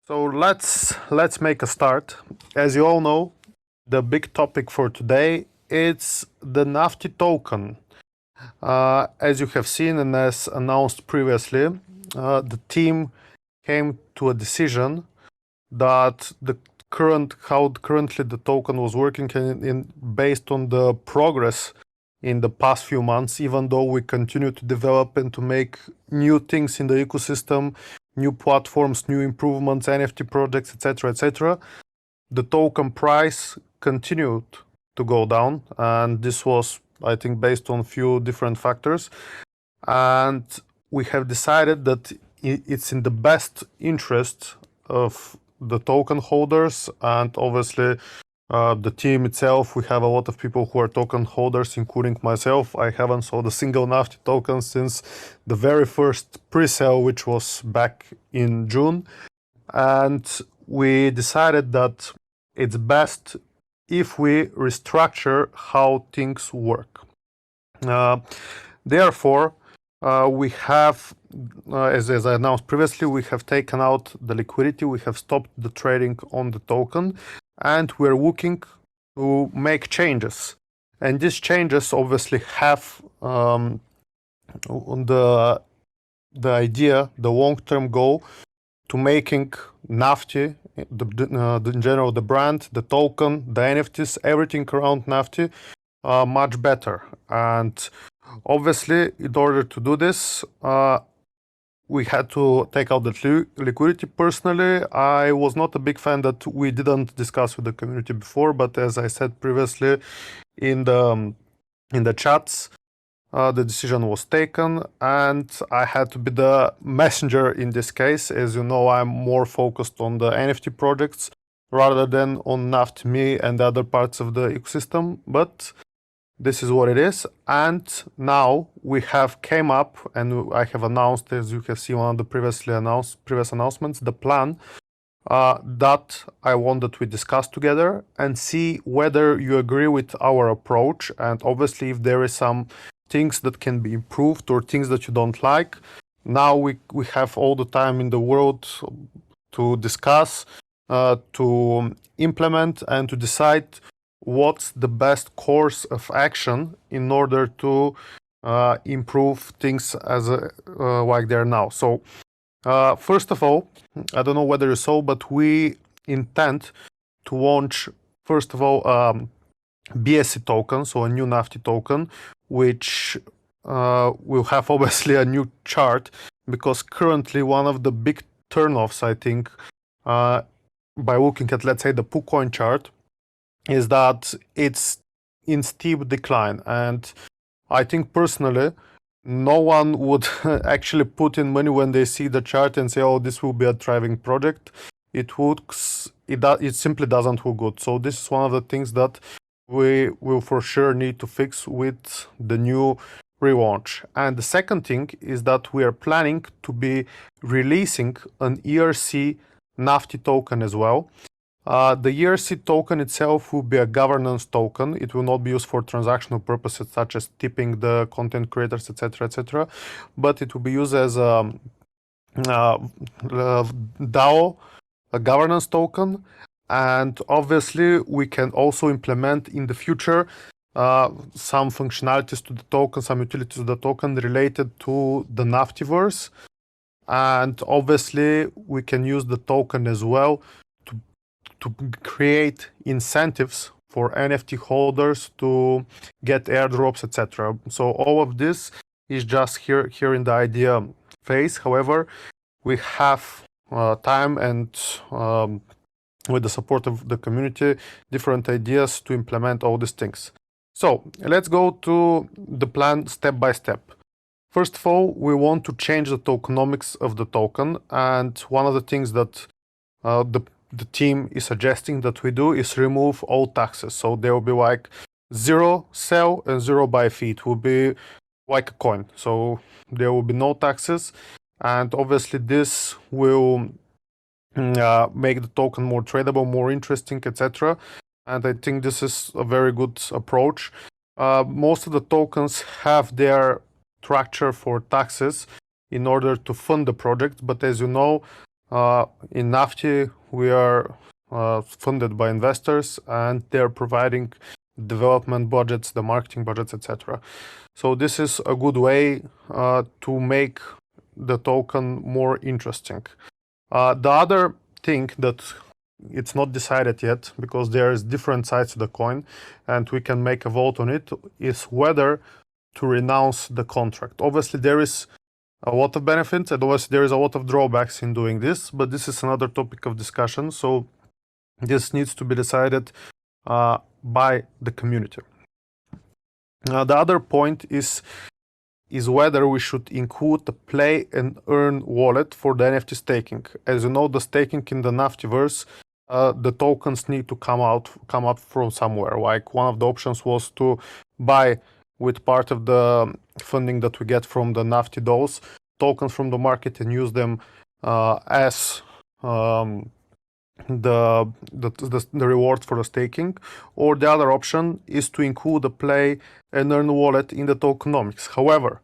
So let's make a start. As you all know, the big topic for today is the Nafty token. As you have seen and as announced previously, the team came to a decision that currently the token was working based on the progress in the past few months, even though we continue to develop and to make new things in the ecosystem, new platforms, new improvements, NFT projects, etc., the token price continued to go down, and this was, I think, based on a few different factors. And we have decided that it's in the best interest of the token holders and obviously the team itself. We have a lot of people who are token holders, including myself. I haven't sold a single Nafty token since the very first pre-sale, which was back in June. And we decided that it's best if we restructure how things work. Therefore, we have, as I announced previously, we have taken out the liquidity, we have stopped the trading on the token, and we're looking to make changes. And these changes obviously have the idea, the long-term goal, to making Nafty, in general, the brand, the token, the NFTs, everything around Nafty much better. And obviously, in order to do this, we had to take out the liquidity. Personally, I was not a big fan that we didn't discuss with the community before, but as I said previously in the chats, the decision was taken, and I had to be the messenger in this case. As you know, I'm more focused on the NFT projects rather than on Nafty and the other parts of the ecosystem, but this is what it is. And now we have came up, and I have announced, as you can see, one of the previous announcements, the plan that I want that we discuss together and see whether you agree with our approach. And obviously, if there is some things that can be improved or things that you don't like, now we have all the time in the world to discuss, to implement, and to decide what's the best course of action in order to improve things as like they're now. So first of all, I don't know whether you saw, but we intend to launch, first of all, BSC token, so a new Nafty token, which will have obviously a new chart, because currently one of the big turnoffs, I think, by looking at, let's say, the PooCoin chart, is that it's in steep decline. And I think personally, no one would actually put in money when they see the chart and say, oh, this will be a thriving project. It simply doesn't look good. So this is one of the things that we will for sure need to fix with the new relaunch. And the second thing is that we are planning to be releasing an ERC Nafty token as well. The ERC token itself will be a governance token. It will not be used for transactional purposes such as tipping the content creators, etc., but it will be used as a DAO, a governance token. And obviously, we can also implement in the future some functionalities to the token, some utilities to the token related to the Naftyverse. And obviously, we can use the token as well to create incentives for NFT holders to get airdrops, etc. So all of this is just here in the idea phase. However, we have time and with the support of the community, different ideas to implement all these things. So let's go to the plan step by step. First of all, we want to change the tokenomics of the token, and one of the things that the team is suggesting that we do is remove all taxes. So there will be like 0 sell and 0 buy fee. It will be like a coin. So there will be no taxes, and obviously this will make the token more tradable, more interesting, etc. And I think this is a very good approach. Most of the tokens have their structure for taxes in order to fund the project, but as you know, in Nafty, we are funded by investors, and they're providing development budgets, the marketing budgets, etc. So this is a good way to make the token more interesting. The other thing that it's not decided yet, because there's different sides to the coin and we can make a vote on it, is whether to renounce the contract. Obviously there is a lot of benefits and obviously there is a lot of drawbacks in doing this, but this is another topic of discussion, so this needs to be decided by the community. The other point is whether we should include the play and earn wallet for the NFT staking. As you know, the staking in the Naftyverse, the tokens need to come up from somewhere. Like one of the options was to buy with part of the funding that we get from the Nafty dolls tokens from the market and use them as the reward for the staking, or the other option is to include the play and earn wallet in the tokenomics. However,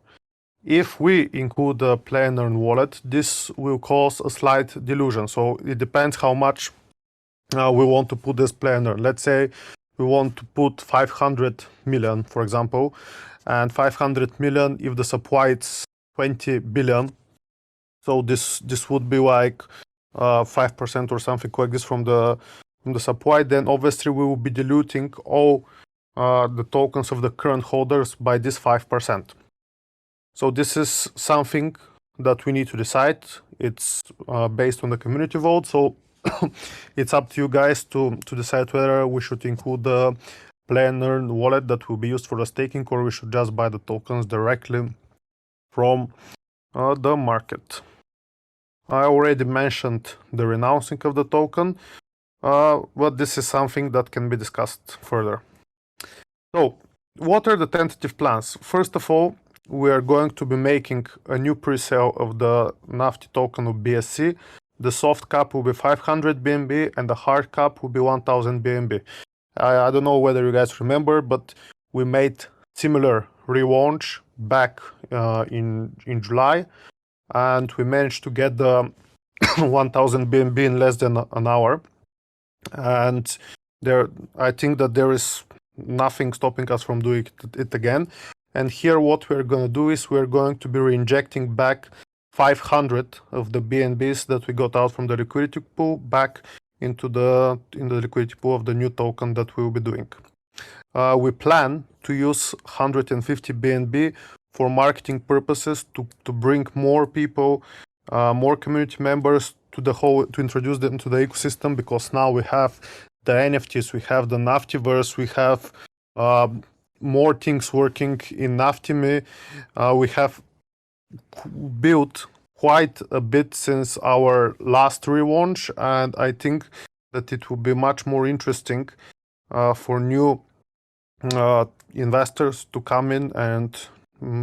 if we include the play and earn wallet, this will cause a slight dilution. So it depends how much we want to put this play and earn. Let's say we want to put 500 million, for example, and 500 million if the supply is 20 billion. So this would be like 5% or something like this from the supply. Then obviously we will be diluting all the tokens of the current holders by this 5%. So this is something that we need to decide. It's based on the community vote, so it's up to you guys to decide whether we should include the play and earn wallet that will be used for the staking, or we should just buy the tokens directly from the market. I already mentioned the renouncing of the token, but this is something that can be discussed further. So, what are the tentative plans? First of all, we are going to be making a new pre-sale of the Nafty token of BSC. The soft cap will be 500 BNB and the hard cap will be 1000 BNB. I don't know whether you guys remember, but we made similar relaunch back in July, and we managed to get the 1000 BNB in less than an hour. And I think that there is nothing stopping us from doing it again. And here what we're going to do is we're going to be reinjecting back 500 of the BNBs that we got out from the liquidity pool back into the liquidity pool of the new token that we will be doing. We plan to use 150 BNB for marketing purposes to bring more people, more community members to introduce them to the ecosystem, because now we have the NFTs, we have the Naftyverse, we have more things working in Nafty. We have built quite a bit since our last relaunch, and I think that it will be much more interesting for new investors to come in and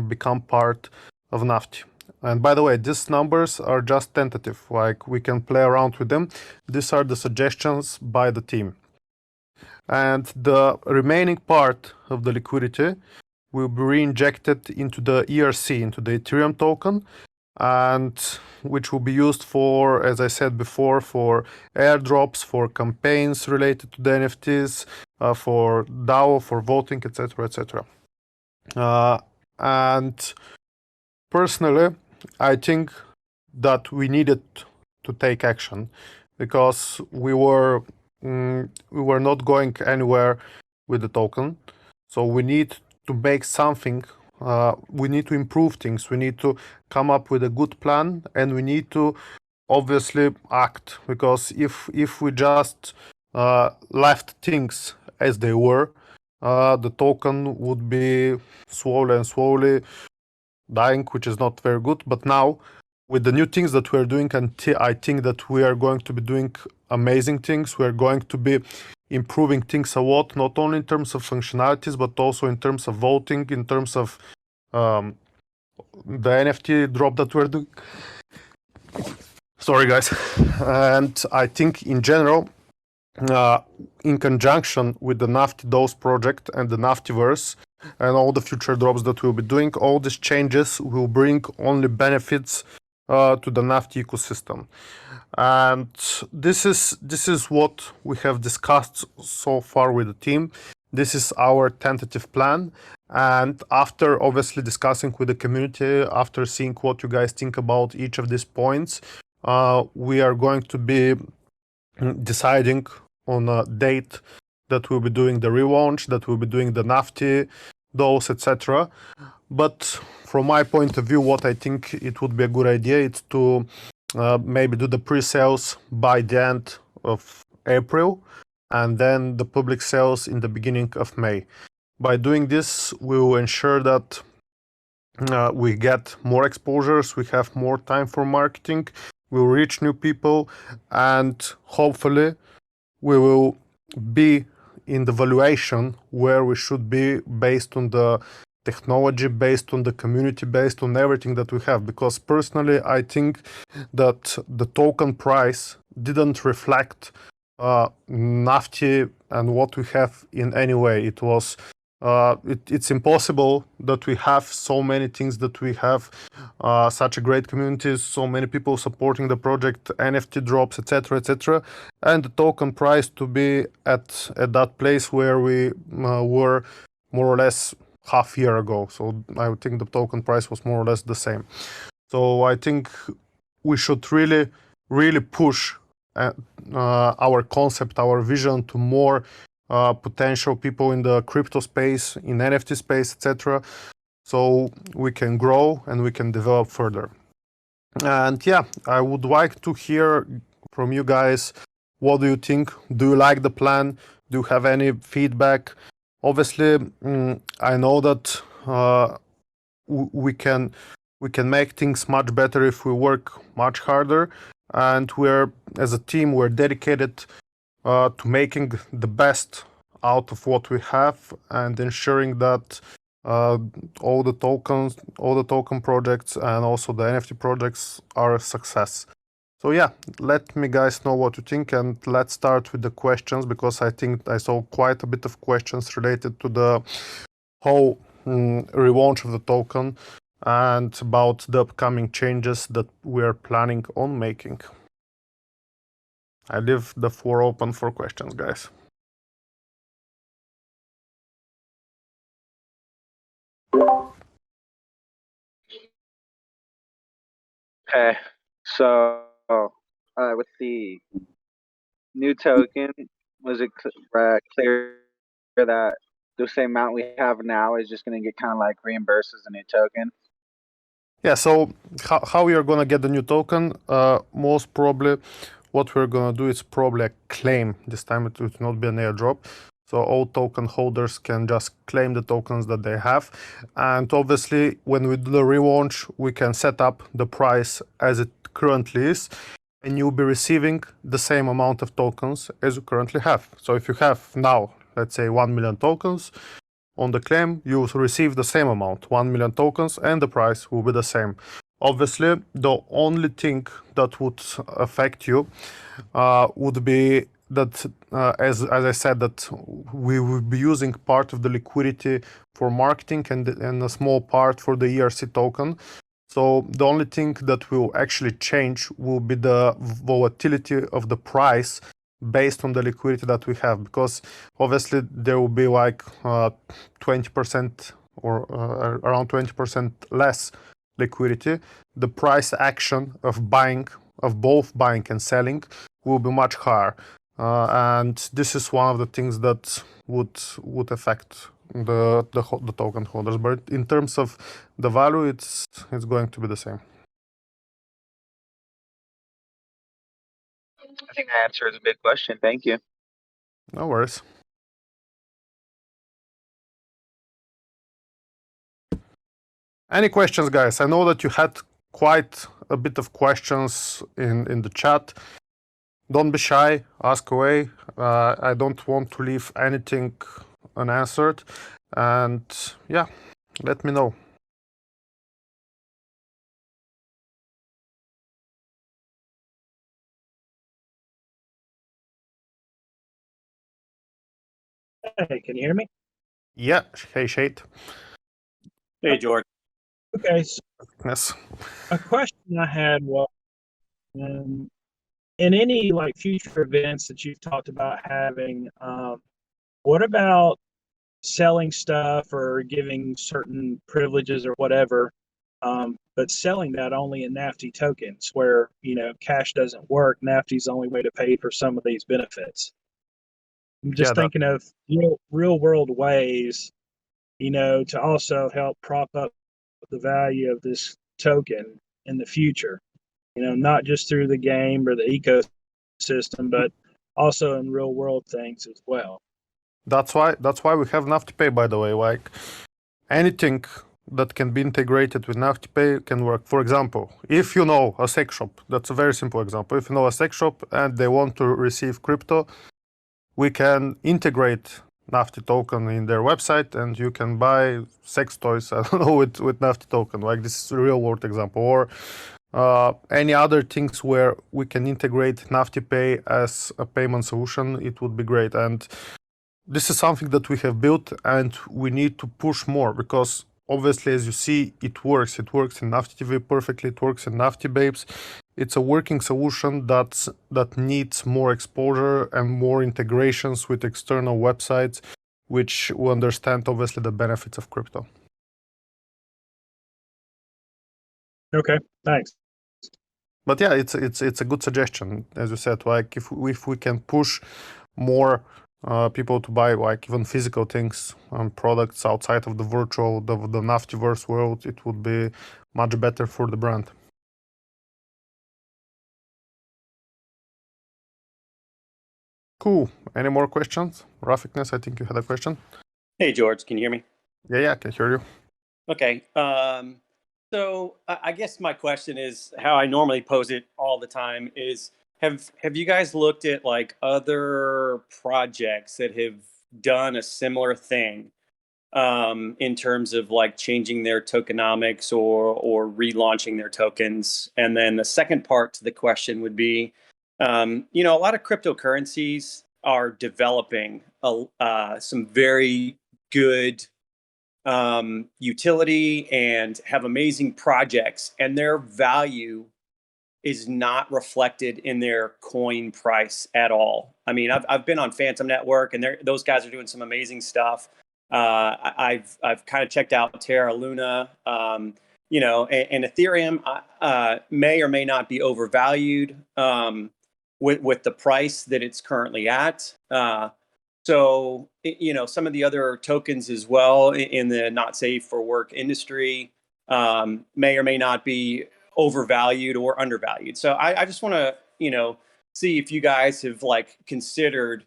become part of Nafty. And by the way, these numbers are just tentative, like we can play around with them. These are the suggestions by the team. And the remaining part of the liquidity will be reinjected into the ERC, into the Ethereum token, and which will be used for, as I said before, for airdrops, for campaigns related to the NFTs, for DAO, for voting, etc., etc. And personally, I think that we needed to take action, because we were not going anywhere with the token. So we need to make something, we need to improve things, we need to come up with a good plan, and we need to obviously act, because if we just left things as they were, the token would be slowly dying, which is not very good. But now, with the new things that we're doing, and I think that we are going to be doing amazing things. We're going to be improving things a lot, not only in terms of functionalities, but also in terms of voting, in terms of the NFT drop that we're doing. Sorry, guys. And I think in general, in conjunction with the Nafty DOS project and the Naftyverse and all the future drops that we'll be doing, all these changes will bring only benefits to the Nafty ecosystem. And this is what we have discussed so far with the team. This is our tentative plan. And after obviously discussing with the community, after seeing what you guys think about each of these points, we are going to be deciding on a date that we'll be doing the relaunch, that we'll be doing the Nafty, those, etc. But from my point of view, what I think it would be a good idea is to maybe do the pre-sales by the end of April, and then the public sales in the beginning of May. By doing this, we will ensure that we get more exposures, we have more time for marketing, we'll reach new people, and hopefully we will be in the valuation where we should be based on the technology, based on the community, based on everything that we have. Because personally, I think that the token price didn't reflect Nafty and what we have in any way. It was it's impossible that we have so many things that we have, such a great community, so many people supporting the project, NFT drops, etc., etc., and the token price to be at that place where we were more or less half year ago. So I would think the token price was more or less the same. So I think we should really, really push our concept, our vision to more potential people in the crypto space, in NFT space, etc. So we can grow and we can develop further. And yeah, I would like to hear from you guys. What do you think? Do you like the plan? Do you have any feedback? Obviously, I know that we can make things much better if we work much harder, and we're as a team we're dedicated to making the best out of what we have and ensuring that all the token projects and also the NFT projects are a success. So yeah, let me guys know what you think, and let's start with the questions, because I think I saw quite a bit of questions related to the whole relaunch of the token and about the upcoming changes that we are planning on making. I leave the floor open for questions, guys. Okay, so with the new token, was it clear that the same amount we have now is just going to get kind of like reimbursed as a new token? Yeah, so how we are going to get the new token? Most probably what we're going to do is probably a claim. This time it will not be an airdrop. So all token holders can just claim the tokens that they have. And obviously, when we do the relaunch, we can set up the price as it currently is, and you'll be receiving the same amount of tokens as you currently have. So if you have now, let's say 1 million tokens, on the claim, you will receive the same amount, 1 million tokens, and the price will be the same. Obviously, the only thing that would affect you would be that, as I said, that we will be using part of the liquidity for marketing and a small part for the ERC token. So the only thing that will actually change will be the volatility of the price based on the liquidity that we have, because obviously there will be like 20% or around 20% less liquidity. The price action of buying, of both buying and selling, will be much higher, and this is one of the things that would affect the token holders. But in terms of the value, it's going to be the same. I think that answers a big question. Thank you. No worries. Any questions, guys? I know that you had quite a bit of questions in the chat. Don't be shy, ask away. I don't want to leave anything unanswered. And yeah, let me know. Hey, can you hear me? Yeah, hey Shade. Hey, George. Okay, so Yes. a question I had was, um, in any like future events that you've talked about having, what about selling stuff or giving certain privileges or whatever, but selling that only in Nafty tokens, where cash doesn't work? Nafty's the only way to pay for some of these benefits. I'm Yeah, just thinking of real world ways, to also help prop up the value of this token in the future. Not just through the game or the ecosystem, but also in real world things as well. that's why we have Nafty Pay, by the way. Like anything that can be integrated with Nafty Pay can work. For example, if you know a sex shop, that's a very simple example. If you know a sex shop and they want to receive crypto, we can integrate Nafty token in their website, and you can buy sex toys. I don't know, with Nafty token. Like, this is a real world example, or any other things where we can integrate Nafty Pay as a payment solution. It would be great, and this is something that we have built, and we need to push more, because obviously, as you see, it works. It works in Nafty TV perfectly. It works in Nafty Babes. It's a working solution that needs more exposure and more integrations with external websites, which will understand obviously the benefits of crypto. Okay, thanks. But yeah, it's a good suggestion, as you said. Like, if we can push more people to buy, like, even physical things and products outside of the virtual, the Naftyverse world, it would be much better for the brand. Cool. Any more questions? Rafikness, I think you had a question. Hey, George, can you hear me? Yeah, I can hear you. Okay. So I guess my question is how I normally pose it all the time is, have you guys looked at like other projects that have done a similar thing in terms of like changing their tokenomics or relaunching their tokens? And then the second part to the question would be, a lot of cryptocurrencies are developing some very good utility and have amazing projects, and their value is not reflected in their coin price at all. I mean, I've been on Phantom Network, and those guys are doing some amazing stuff. I've kind of checked out Terra Luna, and Ethereum may or may not be overvalued with the price that it's currently at. So, some of the other tokens as well in the not safe for work industry may or may not be overvalued or undervalued. So I just want to, see if you guys have like considered,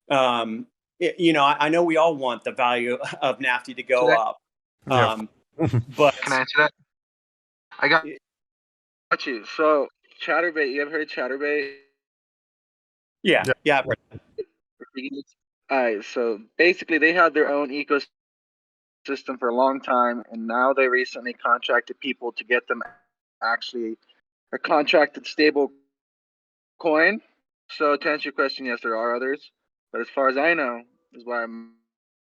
I know we all want the value of Nafty to go up. Yeah. But Can I answer that? I got you. So Chatterbait, you ever heard of Chatterbait? yeah. All right, so basically they had their own ecosystem for a long time, and now they recently contracted people to get them actually a contracted stable coin. So to answer your question, yes, there are others, but as far as I know, is why I'm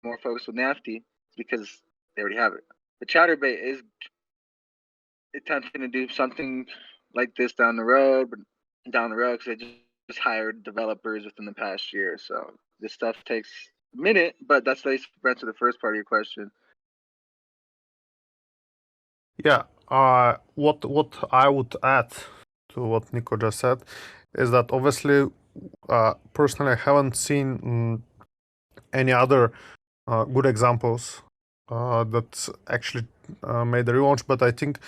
more focused with Nafty, because they already have it. The Chatterbait is attempting to do something like this down the road, because they just hired developers within the past year. So this stuff takes a minute, but that's the answer to the first part of your question. Yeah. What I would add to what Nico just said is that obviously, personally, I haven't seen any other good examples that actually made the relaunch, but I think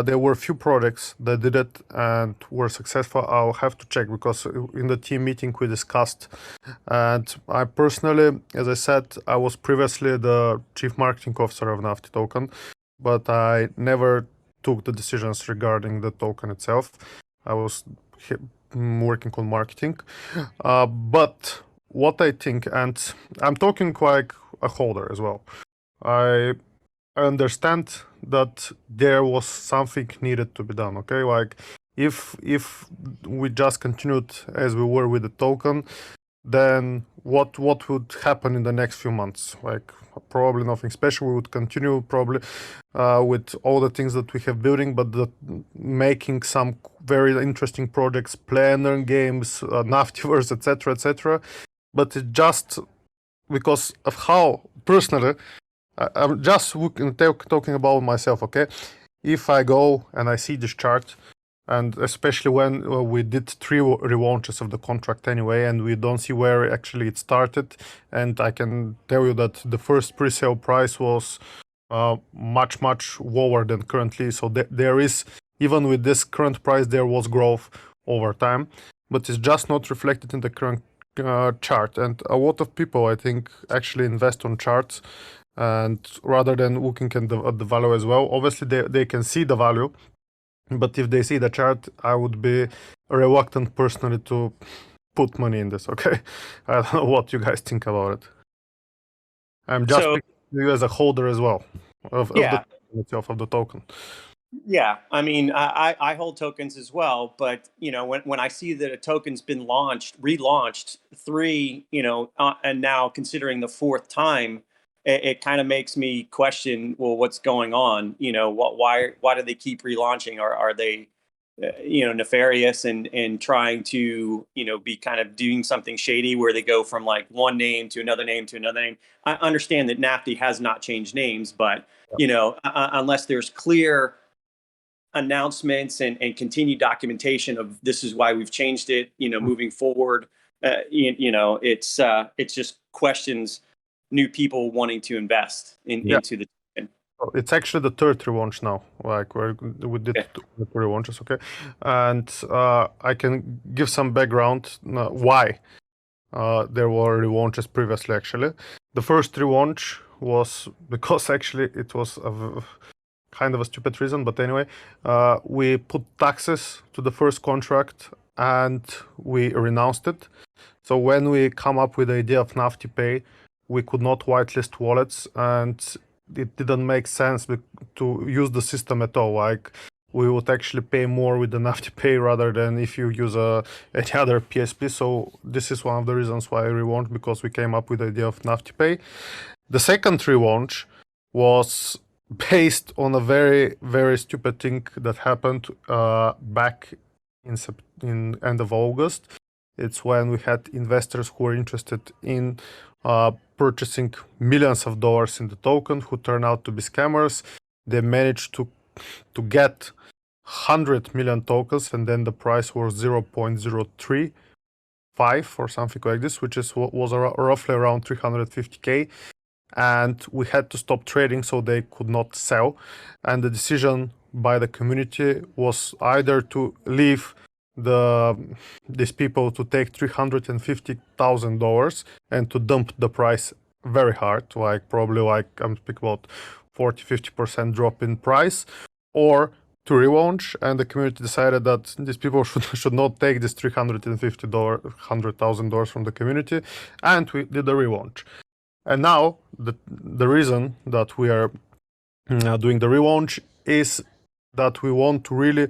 there were a few projects that did it and were successful. I'll have to check, because in the team meeting we discussed, and I personally, as I said, I was previously the chief marketing officer of Nafty token, but I never took the decisions regarding the token itself. I was working on marketing, but what I think, and I'm talking like a holder as well, I understand that there was something needed to be done. Okay, like, if we just continued as we were with the token, then what would happen in the next few months. Like probably nothing special. We would continue probably with all the things that we have building, but making some very interesting projects, planner games, Naftyverse, etc., etc. But it's just because of how personally I'm just talking about myself. Okay, if I go and I see this chart, and especially when we did 3 relaunches of the contract anyway, and we don't see where actually it started, and I can tell you that the first pre-sale price was much lower than currently. So there is, even with this current price, there was growth over time, but it's just not reflected in the current chart. And a lot of people, I think, actually invest on charts, and rather than looking at the value as well. Obviously they can see the value, but if they see the chart, I would be reluctant personally to put money in this. Okay, I don't know what you guys think about it. I'm just picking you as a holder as well of the itself, of the token. Yeah, I mean, I hold tokens as well, but when I see that a token's been relaunched 3, and now considering the 4th time, it kind of makes me question, well, what's going on? Why do they keep relaunching? Are they, nefarious and trying to, be kind of doing something shady where they go from like one name to another name to another name? I understand that Nafty has not changed names, but unless there's clear announcements and continued documentation of this is why we've changed it, moving forward, it's just questions new people wanting to invest into the token. It's actually the 3rd relaunch now. Like we did 2 relaunches, okay, and I can give some background why there were relaunches previously. Actually, the first relaunch was because actually it was kind of a stupid reason, but anyway, we put taxes to the first contract and we renounced it. So when we come up with the idea of Nafty Pay, we could not whitelist wallets, and it didn't make sense to use the system at all. Like we would actually pay more with the Nafty Pay rather than if you use any other PSP. So this is one of the reasons why I relaunched, because we came up with the idea of Nafty Pay. The second relaunch was based on a very stupid thing that happened back in end of August. It's when we had investors who were interested in purchasing millions of dollars in the token, who turned out to be scammers. They managed to get 100 million tokens, and then the price was 0.035 or something like this, which was roughly around 350K. And we had to stop trading, so they could not sell. And the decision by the community was either to leave these people to take $350,000 and to dump the price very hard, probably I'm speaking about 40-50% drop in price, or to relaunch. And the community decided that these people should not take this $100,000 from the community, and we did a relaunch. And now the reason that we are doing the relaunch is that we want to really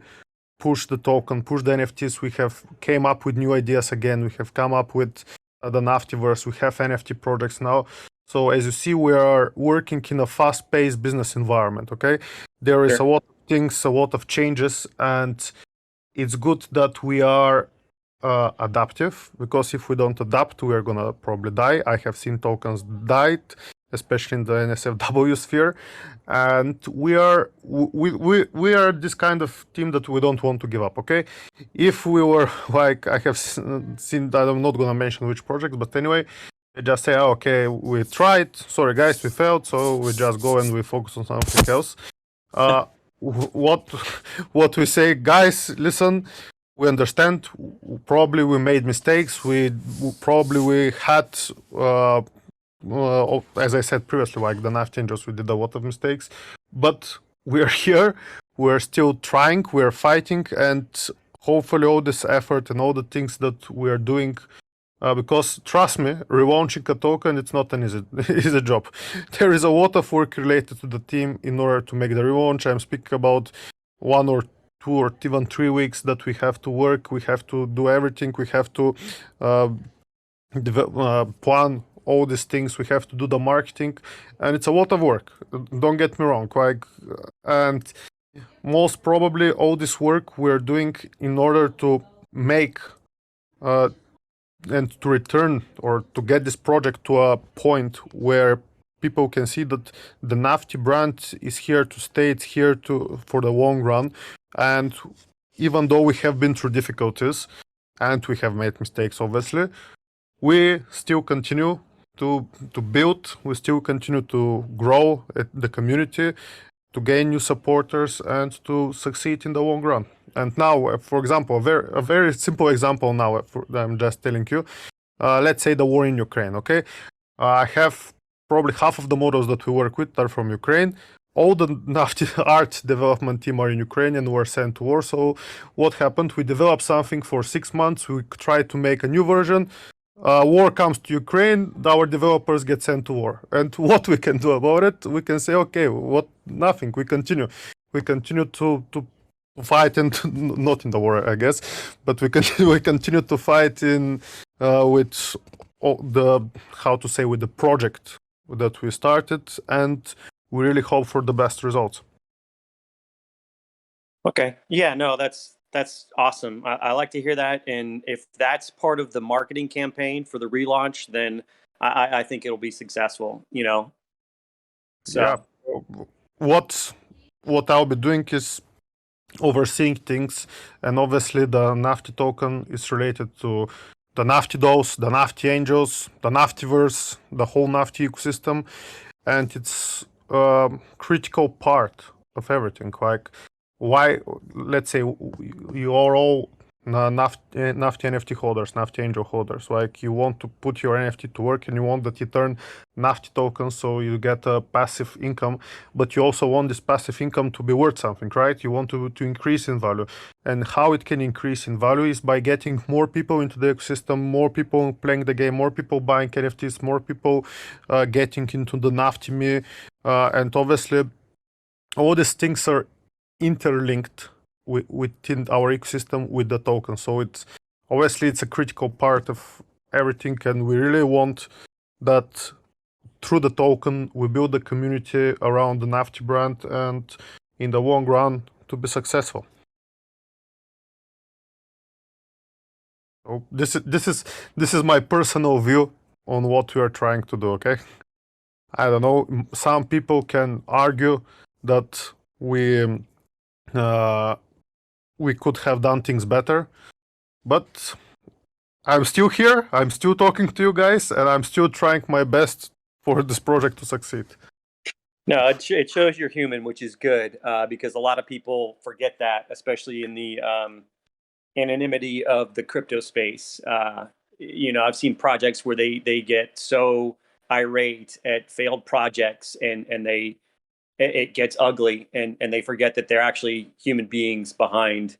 push the token, push the NFTs. We have came up with new ideas again. We have come up with the Naftyverse. We have NFT projects now. So as you see, we are working in a fast-paced business environment. Okay, there is a lot of things, a lot of changes, and it's good that we are adaptive, because if we don't adapt, we are gonna probably die. I have seen tokens died, especially in the NSFW sphere, and we are this kind of team that we don't want to give up. Okay, if we were like, I have seen that, I'm not gonna mention which project, but anyway, they just say, oh, okay, we tried, sorry guys, we failed, so we just go and we focus on something else. What we say, guys, listen, we understand, probably we made mistakes, we had as I said previously, like the Nafty Angels, we did a lot of mistakes, but we are here, we're still trying, we're fighting, and hopefully all this effort and all the things that we are doing, because trust me, relaunching a token, it's not an easy job. There is a lot of work related to the team in order to make the relaunch. I'm speaking about 1 or 2 or even 3 weeks that we have to work. We have to do everything. We have to plan all these things. We have to do the marketing, and it's a lot of work. Don't get me wrong. And most probably all this work we're doing in order to make and to return or to get this project to a point where people can see that the Nafty brand is here to stay. It's here for the long run. And even though we have been through difficulties and we have made mistakes, obviously, we still continue to build. We still continue to grow the community, to gain new supporters, and to succeed in the long run. And now, for example, a very simple example now I'm just telling you. Let's say the war in Ukraine, okay? I have probably half of the models that we work with are from Ukraine. All the Nafty art development team are in Ukraine and were sent to war. So what happened? We developed something for 6 months. We tried to make a new version. War comes to Ukraine, our developers get sent to war. And what we can do about it? We can say, okay, nothing. We continue. We continue to fight, and not in the war, I guess, but we continue to fight with with the project that we started, and we really hope for the best results. Okay. Yeah, no, that's awesome. I like to hear that. And if that's part of the marketing campaign for the relaunch, then I think it'll be successful, So Yeah. What I'll be doing is overseeing things, and obviously the Nafty token is related to the Nafty dolls, the Nafty angels, the Naftyverse, the whole Nafty ecosystem, and it's a critical part of everything. Like, why, let's say you are all Nafty NFT holders, Nafty angel holders. Like, you want to put your NFT to work and you want that you turn Nafty tokens so you get a passive income, but you also want this passive income to be worth something, right? You want to increase in value. And how it can increase in value is by getting more people into the ecosystem, more people playing the game, more people buying NFTs, more people getting into the Nafty me. And obviously, all these things are interlinked within our ecosystem with the token. So it's a critical part of everything, and we really want that through the token we build a community around the Nafty brand, and in the long run to be successful. So this is my personal view on what we are trying to do. Okay, I don't know. Some people can argue that we could have done things better, but I'm still here, I'm still talking to you guys, and I'm still trying my best for this project to succeed. No, it shows you're human, which is good, because a lot of people forget that, especially in the anonymity of the crypto space. I've seen projects where they get so irate at failed projects, and it gets ugly, and they forget that they're actually human beings behind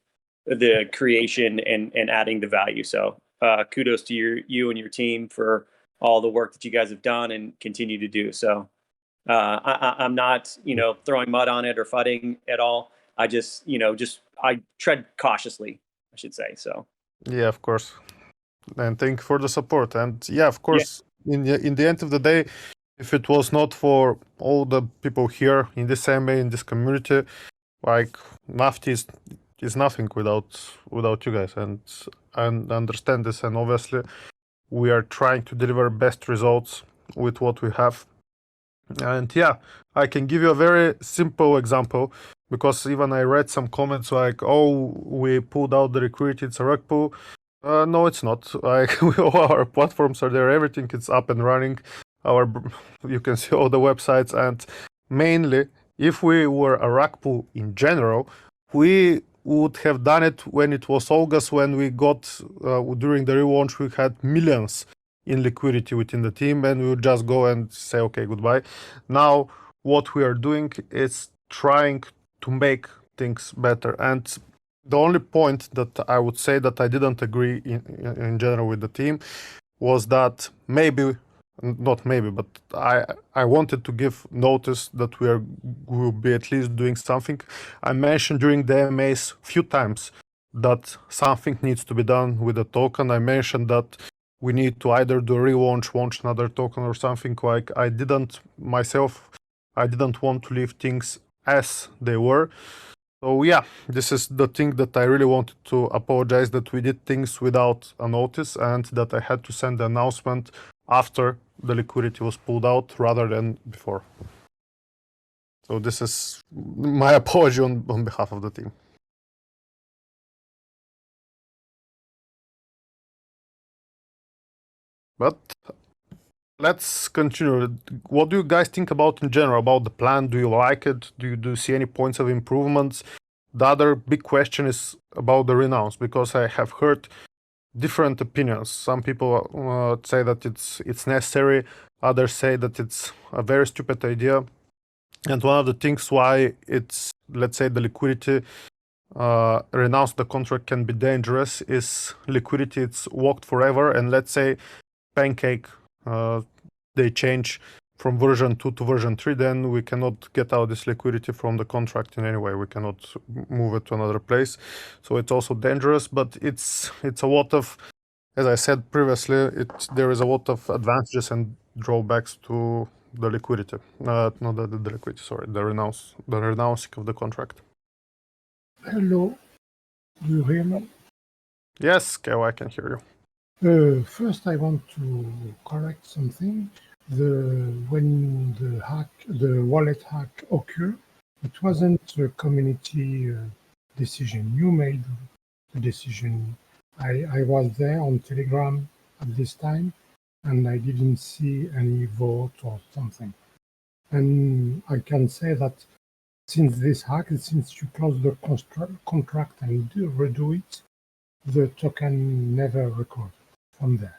the creation and adding the value. So kudos to you and your team for all the work that you guys have done and continue to do. So I'm not, throwing mud on it or fudding at all. I just I tread cautiously, I should say. So yeah, of course, and thank you for the support. And yeah, of course, in the end of the day, if it was not for all the people here in this MA, in this community, like, Nafty is nothing without you guys, and I understand this. And obviously, we are trying to deliver best results with what we have. And yeah, I can give you a very simple example, because even I read some comments like, "Oh, we pulled out the liquidity; it's a rug pull." No, it's not. Like, all our platforms are there, everything is up and running. You can see all the websites, and mainly, if we were a rug pull in general, we would have done it when it was August, when we got during the relaunch, we had millions in liquidity within the team, and we would just go and say, okay, goodbye. Now, what we are doing is trying to make things better. And the only point that I would say that I didn't agree in general with the team was that not maybe, but I wanted to give notice that we will be at least doing something. I mentioned during the AMAs few times that something needs to be done with the token. I mentioned that we need to either do a relaunch, launch another token or something. Like I didn't want to leave things as they were. So yeah, this is the thing that I really wanted to apologize, that we did things without a notice and that I had to send the announcement after the liquidity was pulled out rather than before. So this is my apology on behalf of the team. But let's continue. What do you guys think about in general about the plan? Do you like it? Do you see any points of improvements? The other big question is about the renounce, because I have heard different opinions. Some people say that it's necessary. Others say that it's a very stupid idea. And one of the things why it's, let's say, the liquidity renounce the contract can be dangerous is liquidity. It's locked forever, and let's say Pancake they change from version 2 to version 3, then we cannot get out this liquidity from the contract in any way. We cannot move it to another place. So it's also dangerous, but it's a lot of, as I said previously, there is a lot of advantages and drawbacks to the liquidity. Not the liquidity, sorry, the renouncing of the contract. Hello, do you hear me? Yes, Keo, I can hear you. First, I want to correct something. When the wallet hack occurred, it wasn't a community decision. You made the decision. I was there on Telegram at this time, and I didn't see any vote or something. And I can say that since this hack, since you closed the contract and redo it, the token never recovered from there.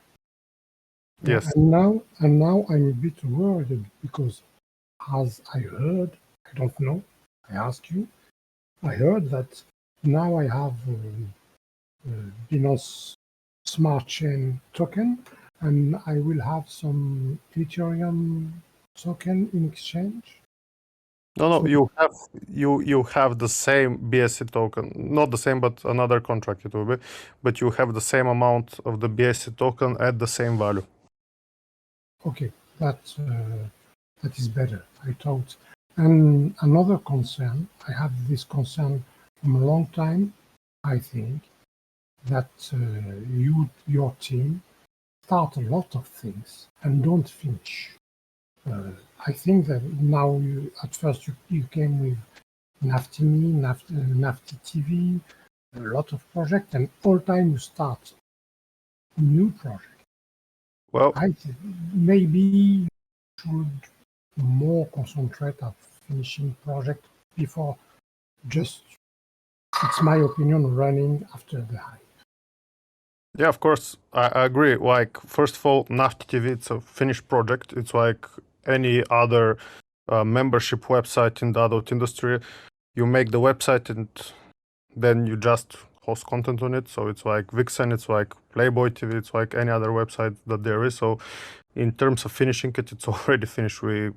Yes. And now I'm a bit worried because, as I heard, I don't know, I ask you, I heard that now I have Binance Smart Chain token, and I will have some Ethereum token in exchange. No, So- you have the same BSC token, not the same, but another contract it will be, but you have the same amount of the BSC token at the same value. Okay, that is better, I thought. And another concern, I have this concern from a long time. I think that your team start a lot of things and don't finish. I think that now at first you came with Nafty Nafty TV, a lot of projects, and all time you start new project. Well, I think maybe you should more concentrate on finishing project before just, it's my opinion, running after the hype. yeah, of course, I agree. Like, first of all, Nafty TV, it's a finished project. It's like any other membership website in the adult industry. You make the website and then you just host content on it. So it's like Vixen, it's like Playboy TV, it's like any other website that there is. So in terms of finishing it, it's already finished. We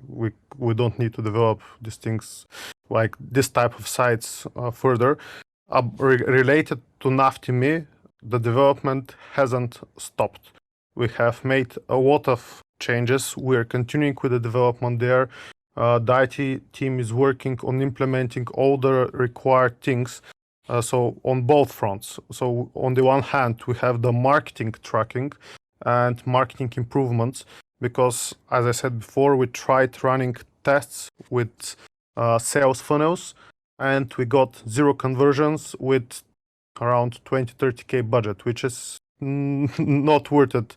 don't need to develop these things, like this type of sites further. Related to Nafty.me, the development hasn't stopped. We have made a lot of changes. We're continuing with the development there. The IT team is working on implementing all the required things. So on both fronts. So on the one hand, we have the marketing tracking and marketing improvements, because as I said before, we tried running tests with sales funnels and we got 0 conversions with around 20-30K budget, which is not worth it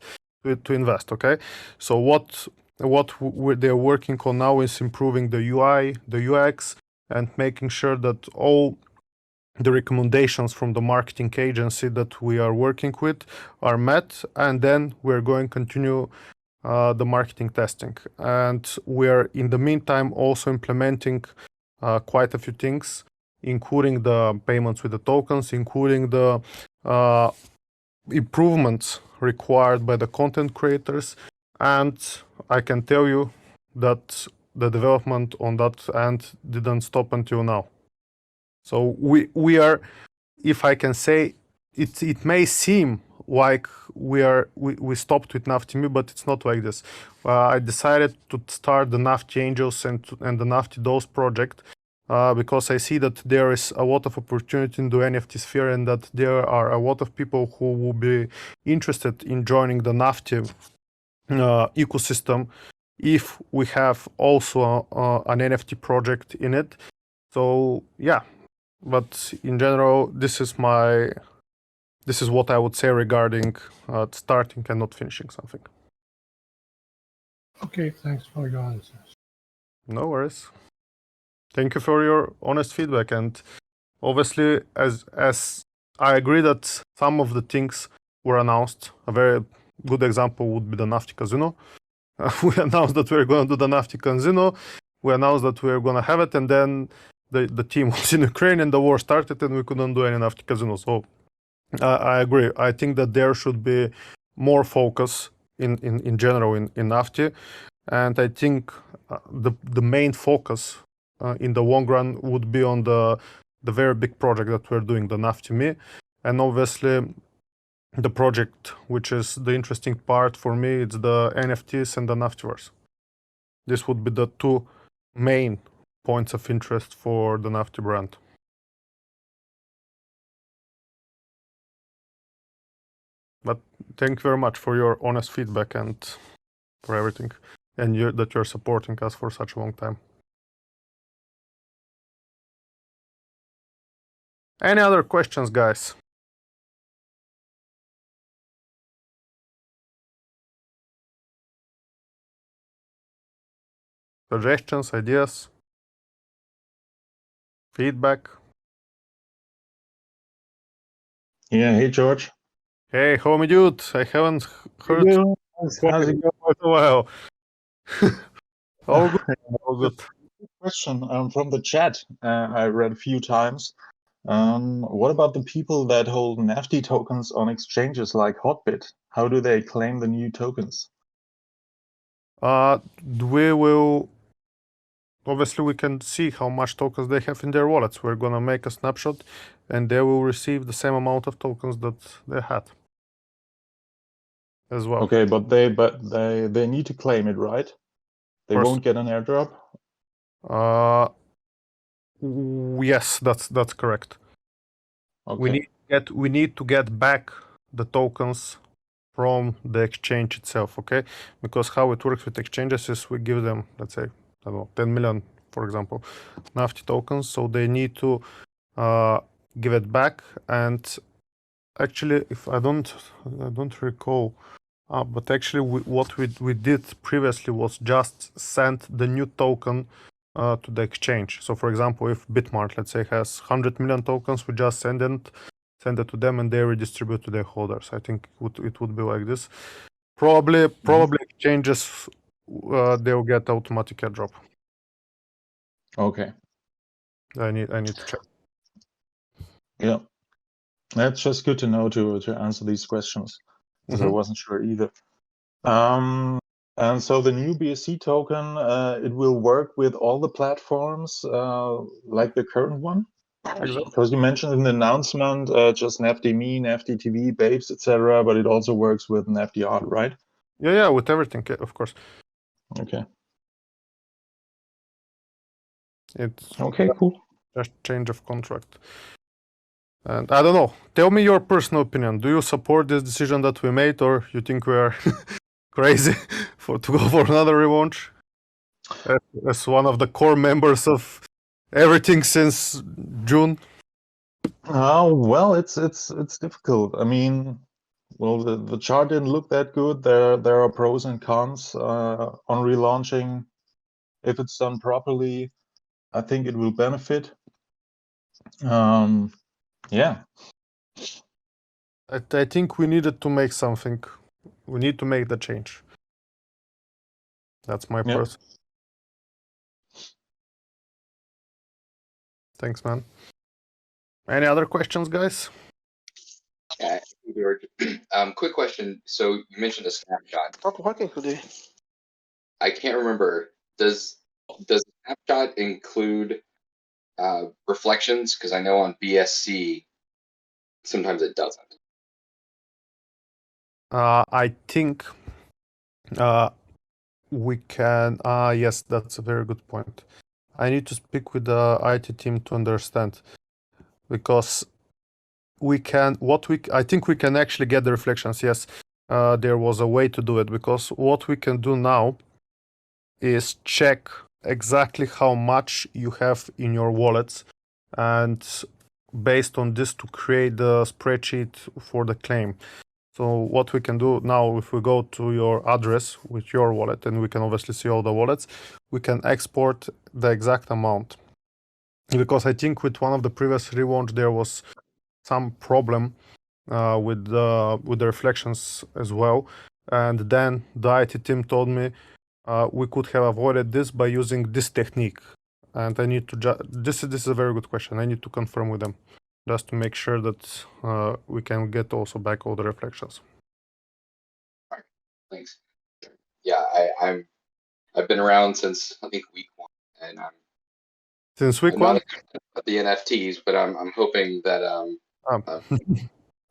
to invest. Okay, so what they're working on now is improving the UI, the UX, and making sure that all the recommendations from the marketing agency that we are working with are met, and then we're going to continue the marketing testing. And we're in the meantime also implementing quite a few things, including the payments with the tokens, including the improvements required by the content creators. And I can tell you that the development on that end didn't stop until now. So we are, if I can say, it may seem like we stopped with Nafty.me, but it's not like this. I decided to start the Nafty Angels and the Nafty Dolls project because I see that there is a lot of opportunity in the NFT sphere, and that there are a lot of people who will be interested in joining the Nafty ecosystem if we have also an NFT project in it. So yeah, but in general, this is what I would say regarding starting and not finishing something. Okay, thanks for your answers. No worries. Thank you for your honest feedback, and obviously, as I agree that some of the things were announced. A very good example would be the Nafty Casino. We announced that we were going to do the Nafty Casino. We announced that we were going to have it, and then the team was in Ukraine and the war started, and we couldn't do any Nafty Casino. So I agree. I think that there should be more focus in general in Nafty, and I think the main focus in the long run would be on the very big project that we're doing, the Nafty.me, and obviously the project which is the interesting part for me, it's the NFTs and the Naftyverse. This would be the two main points of interest for the Nafty brand. But thank you very much for your honest feedback and for everything, and that you're supporting us for such a long time. Any other questions, guys? Suggestions, ideas, feedback? Yeah, hey George. Hey, homie dude, I haven't heard Yeah, how's it going? quite a while. All good. All good. Question from the chat. I read a few times. What about the people that hold Nafty tokens on exchanges like Hotbit? How do they claim the new tokens? We will obviously we can see how much tokens they have in their wallets. We're gonna make a snapshot, and they will receive the same amount of tokens that they had as well. Okay, but they need to claim it, right? They won't get an airdrop. Yes, that's correct. Okay. We need to get back the tokens from the exchange itself, okay? Because how it works with exchanges is we give them, let's say, I don't know, 10 million, for example, Nafty tokens, so they need to give it back. And actually, if I don't recall, but actually what we did previously was just send the new token to the exchange. So for example, if Bitmart, let's say, has 100 million tokens, we just send it to them and they redistribute to their holders. I think it would be like this. Probably exchanges, they'll get automatic airdrop. Okay. I need to check. Yeah. That's just good to know to answer these questions, because I wasn't sure either. And so the new BSC token, it will work with all the platforms like the current one? Exactly. Because you mentioned in the announcement just Nafty.me, Nafty TV, Babes, etc., but it also works with Nafty Art, right? Yeah, with everything, of course. Okay. It's Okay, cool. just change of contract. And I don't know. Tell me your personal opinion. Do you support this decision that we made, or you think we are crazy to go for another relaunch? As one of the core members of everything since June. Well, it's difficult. I mean, well, the chart didn't look that good. There are pros and cons on relaunching. If it's done properly, I think it will benefit. Yeah. I think we needed to make something. We need to make the change. That's my personal. Thanks, man. Any other questions, guys? George. Quick question. So you mentioned a snapshot. I can't remember. Does snapshot include reflections? Because I know on BSC sometimes it doesn't. I think we can. Yes, that's a very good point. I need to speak with the IT team to understand, because we can. I think we can actually get the reflections. Yes, there was a way to do it, because what we can do now is check exactly how much you have in your wallets, and based on this to create the spreadsheet for the claim. So what we can do now, if we go to your address with your wallet, and we can obviously see all the wallets, we can export the exact amount. Because I think with one of the previous relaunch there was some problem with the reflections as well, and then the IT team told me we could have avoided this by using this technique. And I need to this is a very good question. I need to confirm with them just to make sure that we can get also back all the reflections. Thanks. Yeah, I've been around since I think week 1, and Since week I'm one? not at the NFTs, but I'm hoping that Um,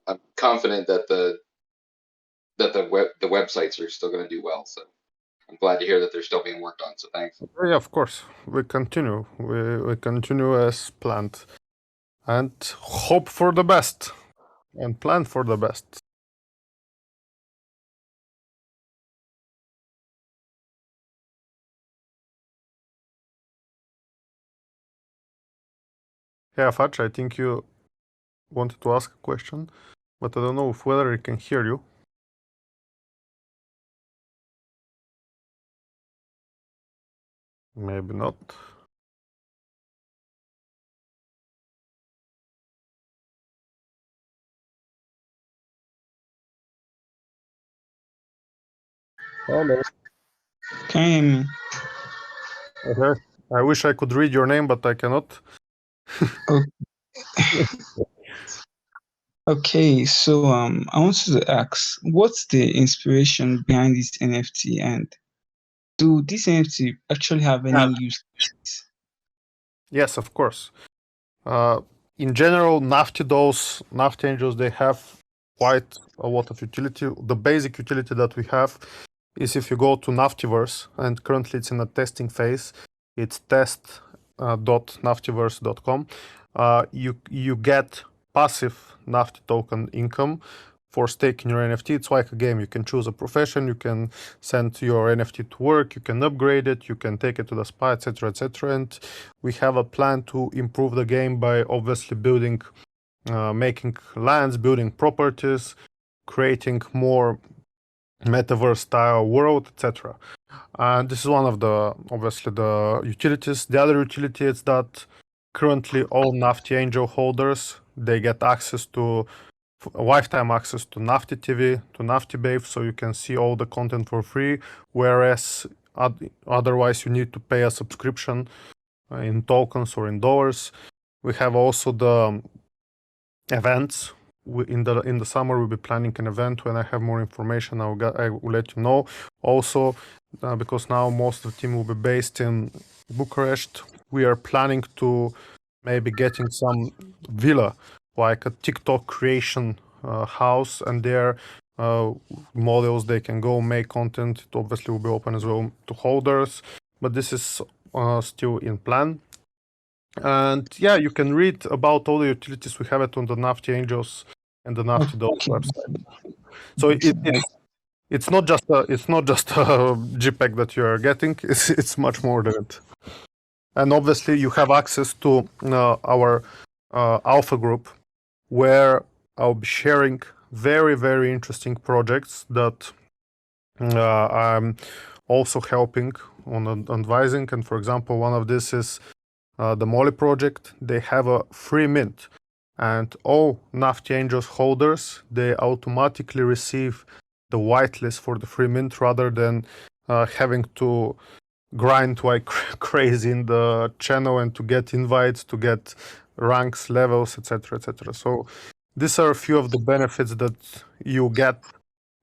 I'm confident that the websites are still going to do well. So I'm glad to hear that they're still being worked on. So thanks. yeah, of course. We continue. We continue as planned, and hope for the best, and plan for the best. Yeah, Fudge, I think you wanted to ask a question, but I don't know if whether I can hear you. Maybe not. Hello. Can you hear me? Okay. I wish I could read your name, but I cannot. Okay, so I wanted to ask, what's the inspiration behind this NFT, and do this NFT actually have any use? Yes, of course. In general, Nafty Angels, they have quite a lot of utility. The basic utility that we have is if you go to Naftyverse, and currently it's in a testing phase, it's test.naftyverse.com. You get passive Nafty token income for staking your NFT. It's like a game. You can choose a profession, you can send your NFT to work, you can upgrade it, you can take it to the spa, etc., etc. And we have a plan to improve the game by obviously building, making lands, building properties, creating more metaverse style world, etc. And this is one of the obviously the utilities. The other utility is that currently all Nafty Angel holders, they get access to lifetime access to Nafty TV, to Nafty Babe, so you can see all the content for free, whereas otherwise you need to pay a subscription in tokens or in dollars. We have also the events. In the summer we'll be planning an event. When I have more information, I will let you know. Also, because now most of the team will be based in Bucharest, we are planning to maybe getting some villa, like a TikTok creation house, and there models they can go make content. It obviously will be open as well to holders, but this is still in plan. And yeah, you can read about all the utilities. We have it on the Nafty Angels and the Nafty Dolls website. So it's not just a JPEG that you are getting. It's much more than it. And obviously, you have access to our alpha group, where I'll be sharing very, very interesting projects that I'm also helping on advising. And for example, one of this is the Molly project. They have a free mint, and all Nafty Angels holders, they automatically receive the whitelist for the free mint, rather than having to grind like crazy in the channel and to get invites, to get ranks, levels, etc., etc. So these are a few of the benefits that you get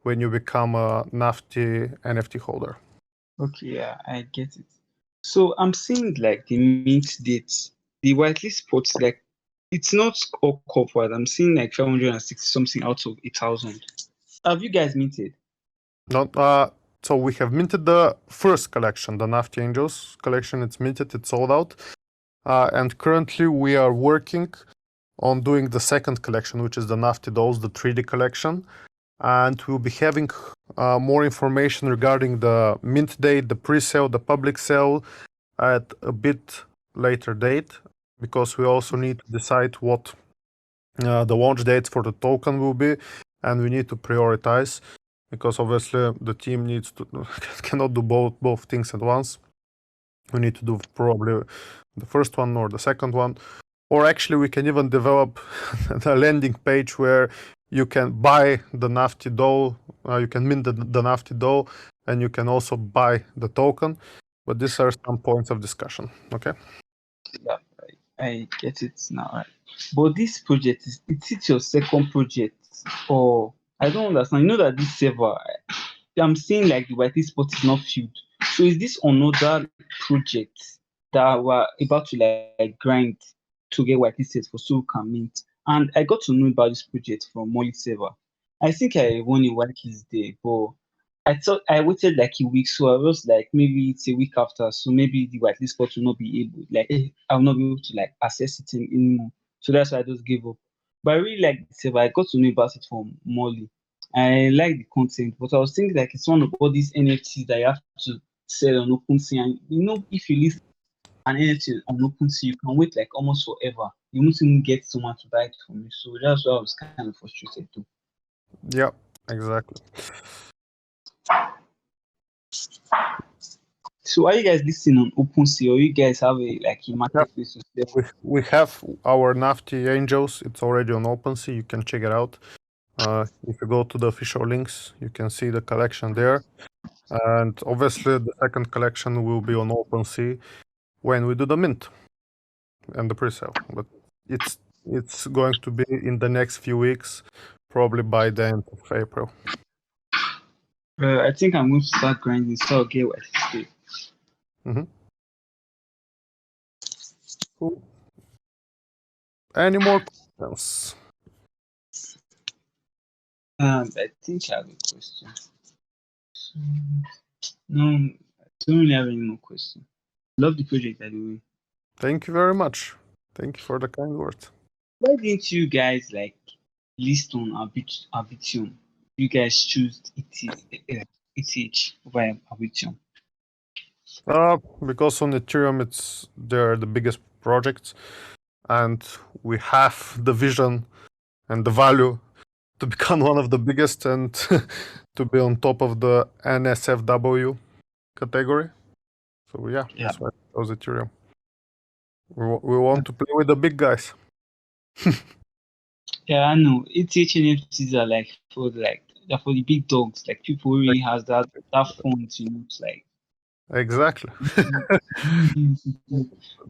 when you become a Nafty NFT holder. Okay, yeah, I get it. So I'm seeing like the mint dates, the whitelist spots, like it's not all corporate. I'm seeing like 560 something out of 1,000. Have you guys minted? Not so we have minted the first collection, the Nafty Angels collection. It's minted, it's sold out, and currently we are working on doing the second collection, which is the Nafty Dolls, the 3D collection, and we'll be having more information regarding the mint date, the pre-sale, the public sale at a bit later date, because we also need to decide what the launch dates for the token will be, and we need to prioritize, because obviously the team needs to cannot do both things at once. We need to do probably the first one or the second one, or actually we can even develop a landing page where you can buy the Nafty doll, you can mint the Nafty doll, and you can also buy the token. But these are some points of discussion. Okay. Yeah, I get it now. Right? But this project is it your second project, or I don't understand. You know that this server, I'm seeing like the whitelist spot is not filled. So is this another project that we're about to like grind to get whitelisted for so we can mint? And I got to know about this project from Molly server. I think I won a whitelist there, but I thought I waited like a week, so I was like, maybe it's a week after, so maybe the whitelist spot will not be able, like, I'll not be able to like access it anymore. So that's why I just gave up. But I really like the server. I got to know about it from Molly. I like the content, but I was thinking like it's one of all these NFTs that you have to sell on OpenSea, and you know, if you list an NFT on OpenSea, you can wait like almost forever. You won't even get someone to buy it from you. So that's why I was kind of frustrated too. Yeah, exactly. So are you guys listing on OpenSea, or you guys have a marketplace to sell? We have our Nafty Angels. It's already on OpenSea. You can check it out. If you go to the official links, you can see the collection there. And obviously, the second collection will be on OpenSea when we do the mint and the pre-sale. But it's going to be in the next few weeks, probably by the end of April. I think I'm going to start grinding so I'll get what it is. Cool. Any more questions? I think I have a question. So, no, I don't really have any more questions. Love the project, by the way. Thank you very much. Thank you for the kind words. Why didn't you guys like list on Arbitrum? You guys choose ETH over Arbitrum. Because on Ethereum, they're the biggest projects, and we have the vision and the value to become one of the biggest and to be on top of the NSFW category. So yeah. That's why I chose Ethereum. We want to play with the big guys. Yeah, I know. ETH NFTs are like they're for the big dogs, like people who really has that fund, you know, it's like Exactly.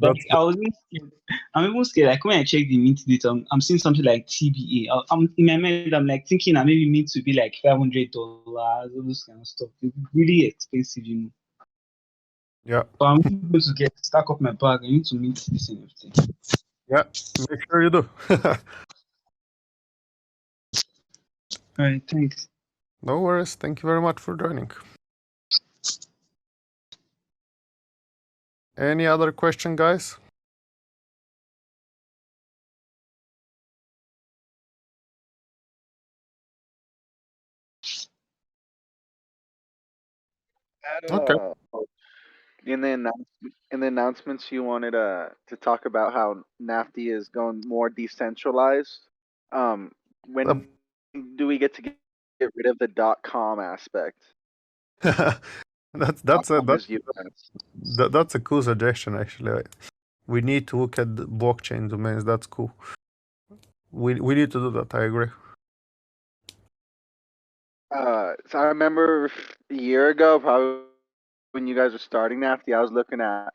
like I'm even scared. Like when I check the mint date, I'm seeing something like TBA. I'm in my mind. I'm like thinking that maybe mint to be like $500, all those kind of stuff. It's really expensive, you know. Yeah. But I'm going to stack up my bag. I need to mint this NFT. Yeah. Make sure you do. All right, thanks. No worries. Thank you very much for joining. Any other question, guys? Okay. In the announcements, you wanted to talk about how Nafty is going more decentralized. When do we get to get rid of the .com aspect? That's a cool suggestion, actually. We need to look at the blockchain domains. That's cool. We need to do that. I agree. So I remember a year ago, probably when you guys were starting Nafty, I was looking at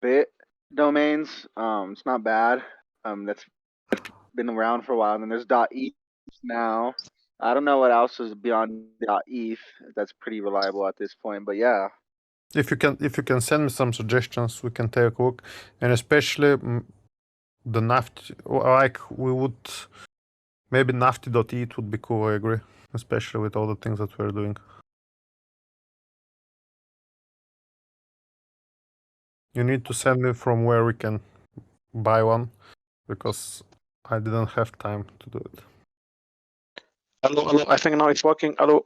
.bit domains. It's not bad. That's been around for a while. And then there's .eth now. I don't know what else is beyond .eth. That's pretty reliable at this point. But yeah. If you can send me some suggestions, we can take a look, and especially the Nafty. Like we would maybe Nafty.eth would be cool. I agree. especially with all the things that we're doing. You need to send me from where we can buy one, because I didn't have time to do it. Hello. I think now it's working. Hello.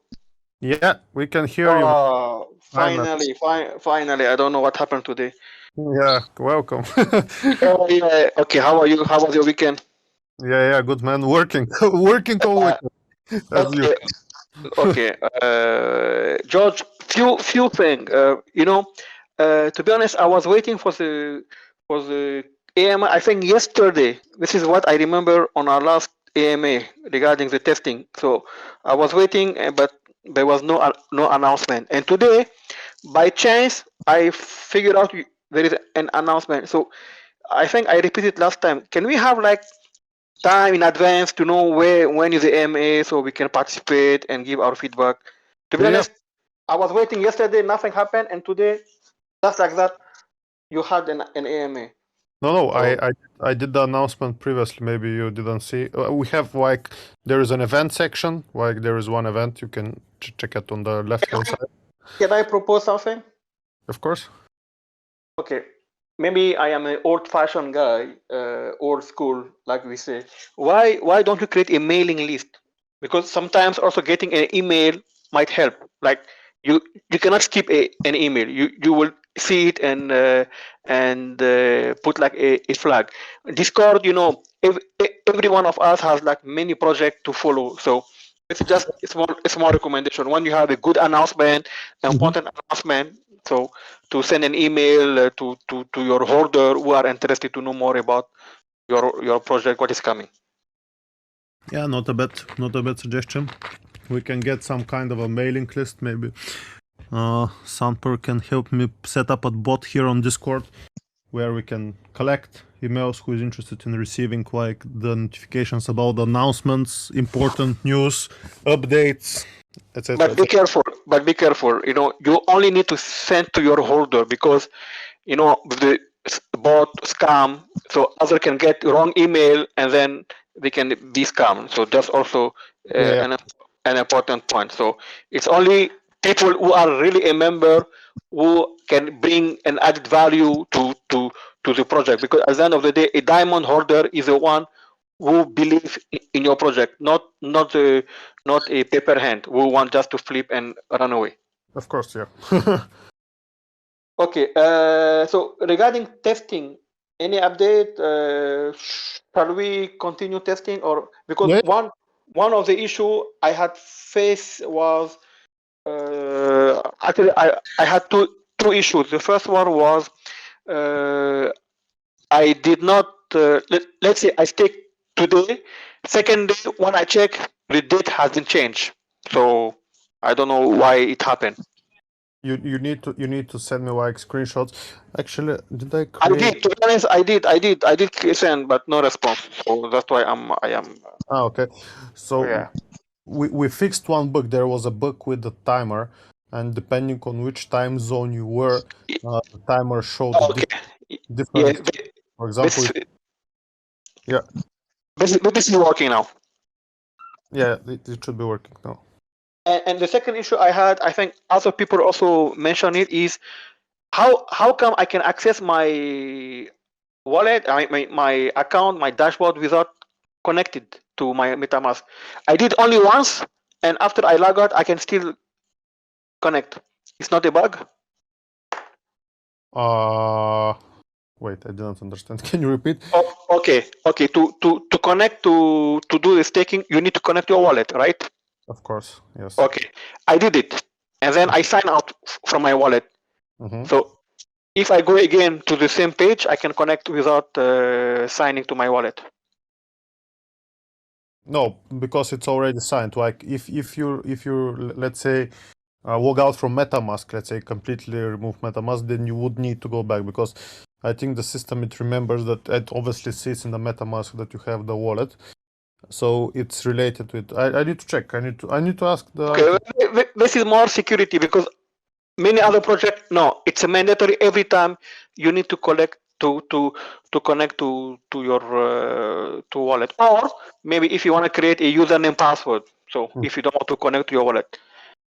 Yeah, we can hear you. Finally. I don't know what happened today. Yeah, welcome. Yeah. Okay. How are you? How was your weekend? Yeah, good man. Working all weekend. As you. Okay. George, few things. To be honest, I was waiting for the AMA. I think yesterday. This is what I remember on our last AMA regarding the testing. So I was waiting, but there was no announcement. And today, by chance, I figured out there is an announcement. So I think I repeated last time. Can we have like time in advance to know when is the AMA so we can participate and give our feedback? To be honest, I was waiting yesterday, nothing happened, and today, just like that, you had an AMA. No, I did the announcement previously. Maybe you didn't see. We have like there is an event section. Like there is one event you can check it on the left hand side. Can I propose something? Of course. Okay, maybe I am an old-fashioned guy, old school, like we say. Why don't you create a mailing list? Because sometimes also getting an email might help. Like you cannot skip an email. You will see it and put like a flag. Discord, every one of us has like many projects to follow. So it's just a small recommendation. When you have a good announcement, important announcement, so to send an email to your holder who are interested to know more about your project, what is coming. Yeah, not a bad suggestion. We can get some kind of a mailing list, maybe. Samper can help me set up a bot here on Discord where we can collect emails who is interested in receiving like the notifications about the announcements, important news, updates, etc. But be careful. You only need to send to your holder because the bot scam, so other can get wrong email and then they can be scammed. So that's also an important point. So it's only people who are really a member who can bring an added value to the project, because at the end of the day, a diamond holder is the one who believe in your project, not a paper hand who want just to flip and run away. Of course, yeah. Okay, so regarding testing, any update? Shall we continue testing, or because one of the issue I had faced was actually I had two issues. The first one was I did not let's say I stake today. Second day when I check, the date hasn't changed, so I don't know why it happened. You need to send me like screenshots. Actually, did I create? I did. To be honest, I did send, but no response. So that's why I am. Okay. So yeah. We fixed one bug. There was a bug with the timer, and depending on which time zone you were, the timer showed different. Yeah. For example, This is working now. Yeah, it should be working now. And the second issue I had, I think other people also mentioned it, is how come I can access my wallet, my account, my dashboard without connected to my MetaMask? I did only once, and after I log out, I can still connect. It's not a bug? Wait, I didn't understand. Can you repeat? Okay. To connect to do the staking, you need to connect your wallet, right? Of course, yes. Okay, I did it, and then I sign out from my wallet. So if I go again to the same page, I can connect without signing to my wallet. No, because it's already signed. Like if you let's say log out from MetaMask, let's say completely remove MetaMask, then you would need to go back, because I think the system, it remembers that it obviously sits in the MetaMask that you have the wallet, so it's related with. I need to check. I need to ask the. Okay, this is more security, because many other projects, no, it's a mandatory every time you need to collect to connect to your to wallet, or maybe if you want to create a username password. So if you don't want to connect to your wallet.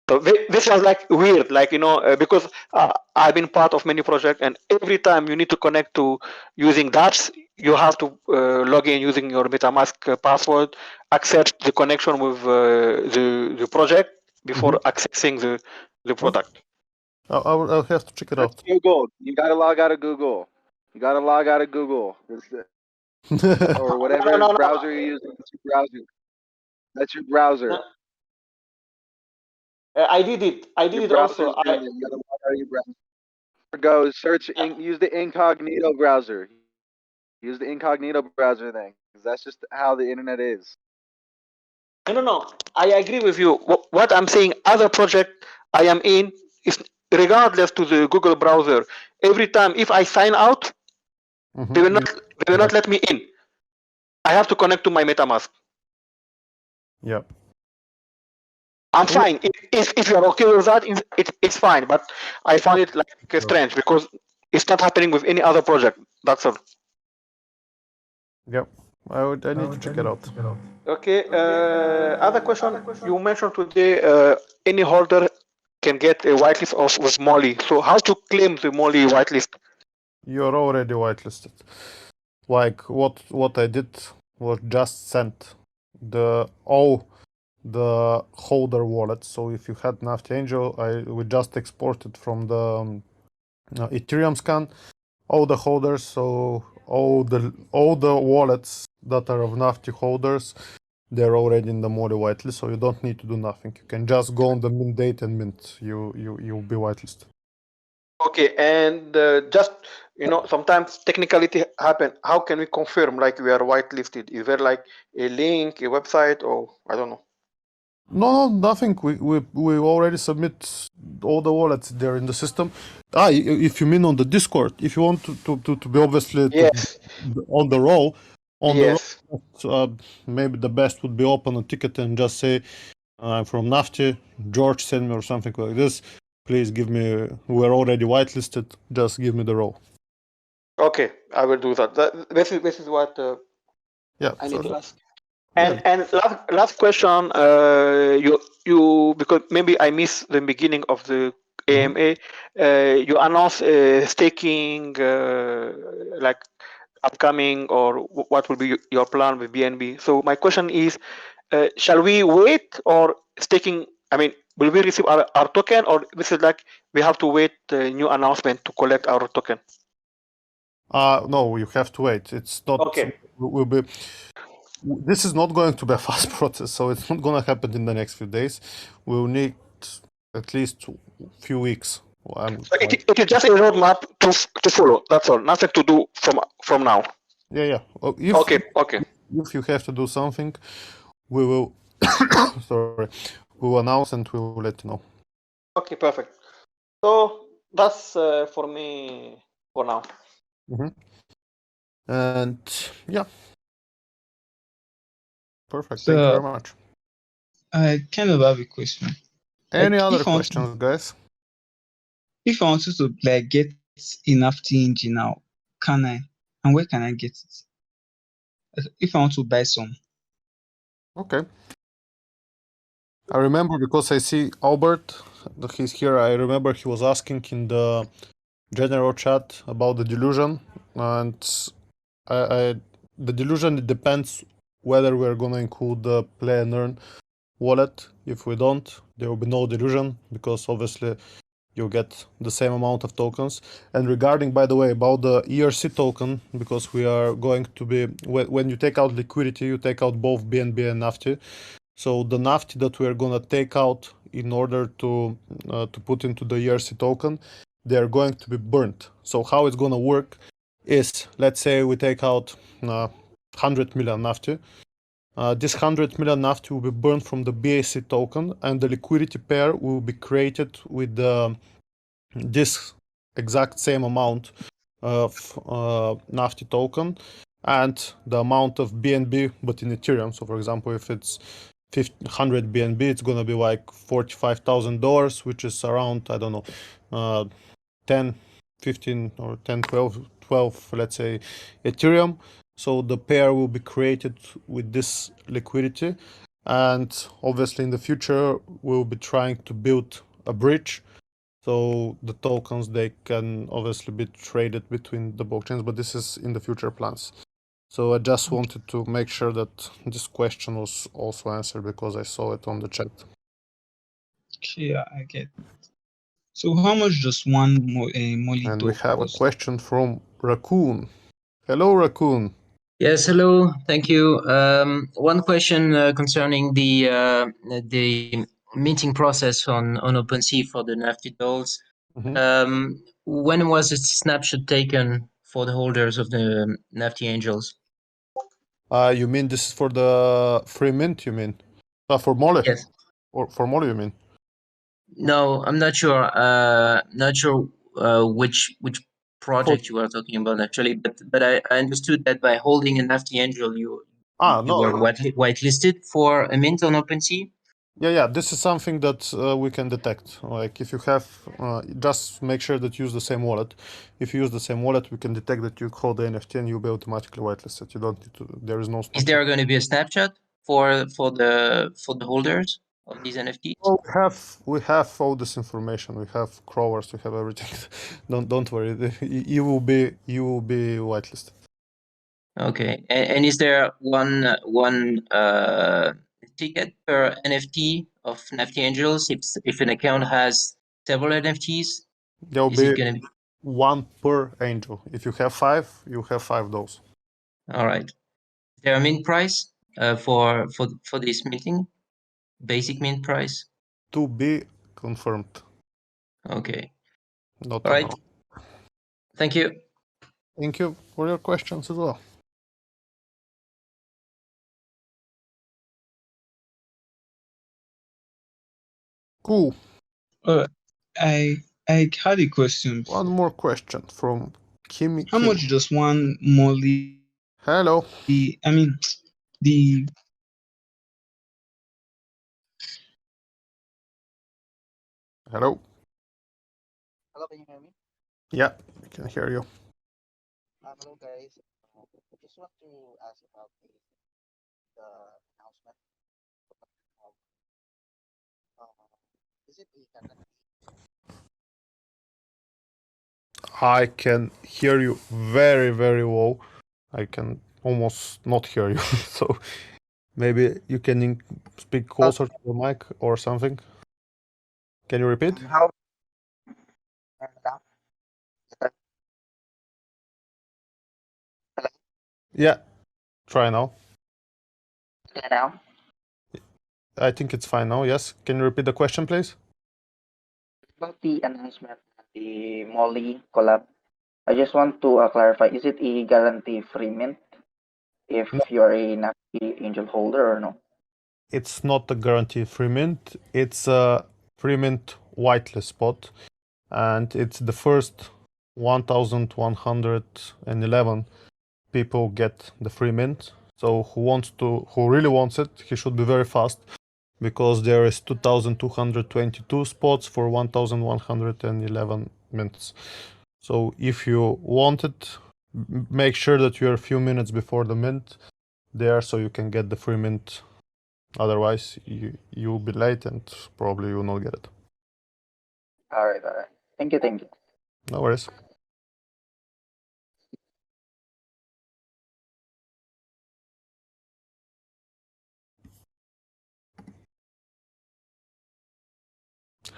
So this was like weird, like, because I've been part of many projects, and every time you need to connect to using dApps, you have to log in using your MetaMask password, accept the connection with the project before accessing the product. I'll have to check it out. Google. You gotta log out of Google. You gotta log out of Google. Or whatever No. browser you're using. That's your browser. That's your browser. I did it. I did Your it also. browser's doing it. You gotta log out of your browser. Go search. Use the incognito browser. Use the incognito browser thing, because that's just how the internet is. No. I agree with you. What I'm saying, other project I am in is regardless to the Google browser. Every time if I sign out, they will not let me in. I have to connect to my MetaMask. Yeah. I'm fine. If you're okay with that, it's fine. But I found it like strange because it's not happening with any other project. That's all. Yep. I need to check it out. Okay. Other question. You mentioned today any holder can get a whitelist with Molly. So how to claim the Molly whitelist? You're already whitelisted. Like what I did was just send all the holder wallets. So if you had Nafty Angel, we just exported from the Ethereum scan all the holders. So all the wallets that are of Nafty holders, they're already in the Molly whitelist. So you don't need to do nothing. You can just go on the mint date and mint. You'll be whitelisted. Okay, and just sometimes technicality happen. How can we confirm like we are whitelisted? Is there like a link, a website, or I don't know? No, nothing. We already submit all the wallets there in the system. If you mean on the Discord, if you want to be obviously on the roll, maybe the best would be open a ticket and just say, I'm from Nafty, George send me or something like this. Please give me. We're already whitelisted. Just give me the role. Okay, I will do that. This is what I need to ask. And last question, you because maybe I missed the beginning of the AMA. You announced staking like upcoming, or what will be your plan with BNB? So my question is, shall we wait or staking? I mean, will we receive our token, or this is like we have to wait the new announcement to collect our token? No, you have to wait. It's not. Okay. Will be. This is not going to be a fast process, so it's not going to happen in the next few days. We'll need at least a few weeks. It is just a roadmap to follow. That's all. Nothing to do from now. Yeah. Okay. If you have to do something, we will. Sorry, we will announce and we will let you know. Okay, perfect. So that's for me for now. And yeah. Perfect. So, Thank you very much. I kind of have a question. Any other questions, guys? If I wanted to get enough engine now, can I? And where can I get it? If I want to buy some. Okay. I remember because I see Albert, he's here. I remember he was asking in the general chat about the delusion, and the delusion, it depends whether we're gonna include the play and earn wallet. If we don't, there will be no delusion, because obviously you get the same amount of tokens. And regarding, by the way, about the ERC token, because we are going to be, when you take out liquidity, you take out both BNB and Nafty. So the Nafty that we are gonna take out in order to put into the ERC token, they are going to be burnt. So how it's gonna work is, let's say we take out 100 million Nafty. This 100 million Nafty will be burned from the BAC token, and the liquidity pair will be created with this exact same amount of Nafty token and the amount of BNB, but in Ethereum. So for example, if it's 100 BNB, it's gonna be like $45,000, which is around, I don't know, 10, 15 or 10, 12, 12, let's say, Ethereum. So the pair will be created with this liquidity. And obviously in the future, we'll be trying to build a bridge. So the tokens, they can obviously be traded between the blockchains, but this is in the future plans. So I just wanted to make sure that this question was also answered because I saw it on the chat. Okay, I get. So how much does one Molito And we have cost? a question from Raccoon. Hello, Raccoon. Yes, hello. Thank you. One question concerning the minting process on OpenSea for the Nafty dolls. When was a snapshot taken for the holders of the Nafty Angels? You mean this is for the free mint, you mean? For Mole? Yes. Or for Mole, you mean? No, I'm not sure. Not sure which project you are talking about actually, but I understood that by holding a Nafty Angel, you were whitelisted for a mint on OpenSea. Yeah, this is something that we can detect. Like if you have, just make sure that you use the same wallet. If you use the same wallet, we can detect that you hold the NFT and you'll be automatically whitelisted. You don't need to. There is no. Is there going to be a snapshot for the holders of these NFTs? Oh, we have all this information. We have crawlers. We have everything. don't worry. You will be whitelisted. Okay, and is there one ticket per NFT of Nafty Angels? If an account has several NFTs, There will is it be going to be one per angel. If you have 5, you have 5 those. all right? Is there a mint price for this minting? Basic mint price? To be confirmed. Okay. Not All right. Thank you. Thank you for your questions as well. Cool. I had a question. One more question from Kimi. How much does one Molly? Hello. I mean, the. Hello. Hello, can you hear me? Yeah, I can hear you. Hello, guys. Just want to ask about the announcement. Is it a guarantee? I can hear you very, very low. I can almost not hear you. So maybe you can speak closer to the mic or something. Can you repeat? How? Yeah, try now. Okay, now. I think it's fine now. Yes. Can you repeat the question, please? About the announcement, the Molly collab. I just want to clarify: is it a guarantee free mint if you're a Nafty Angel holder or no? It's not a guaranteed free mint. It's a free mint whitelist spot, and it's the first 1,111 people get the free mint. So who really wants it, he should be very fast, because there is 2,222 spots for 1,111 mints. So if you want it, make sure that you're a few minutes before the mint there, so you can get the free mint. Otherwise, you'll be late and probably you will not get it. All right. Thank you. No worries.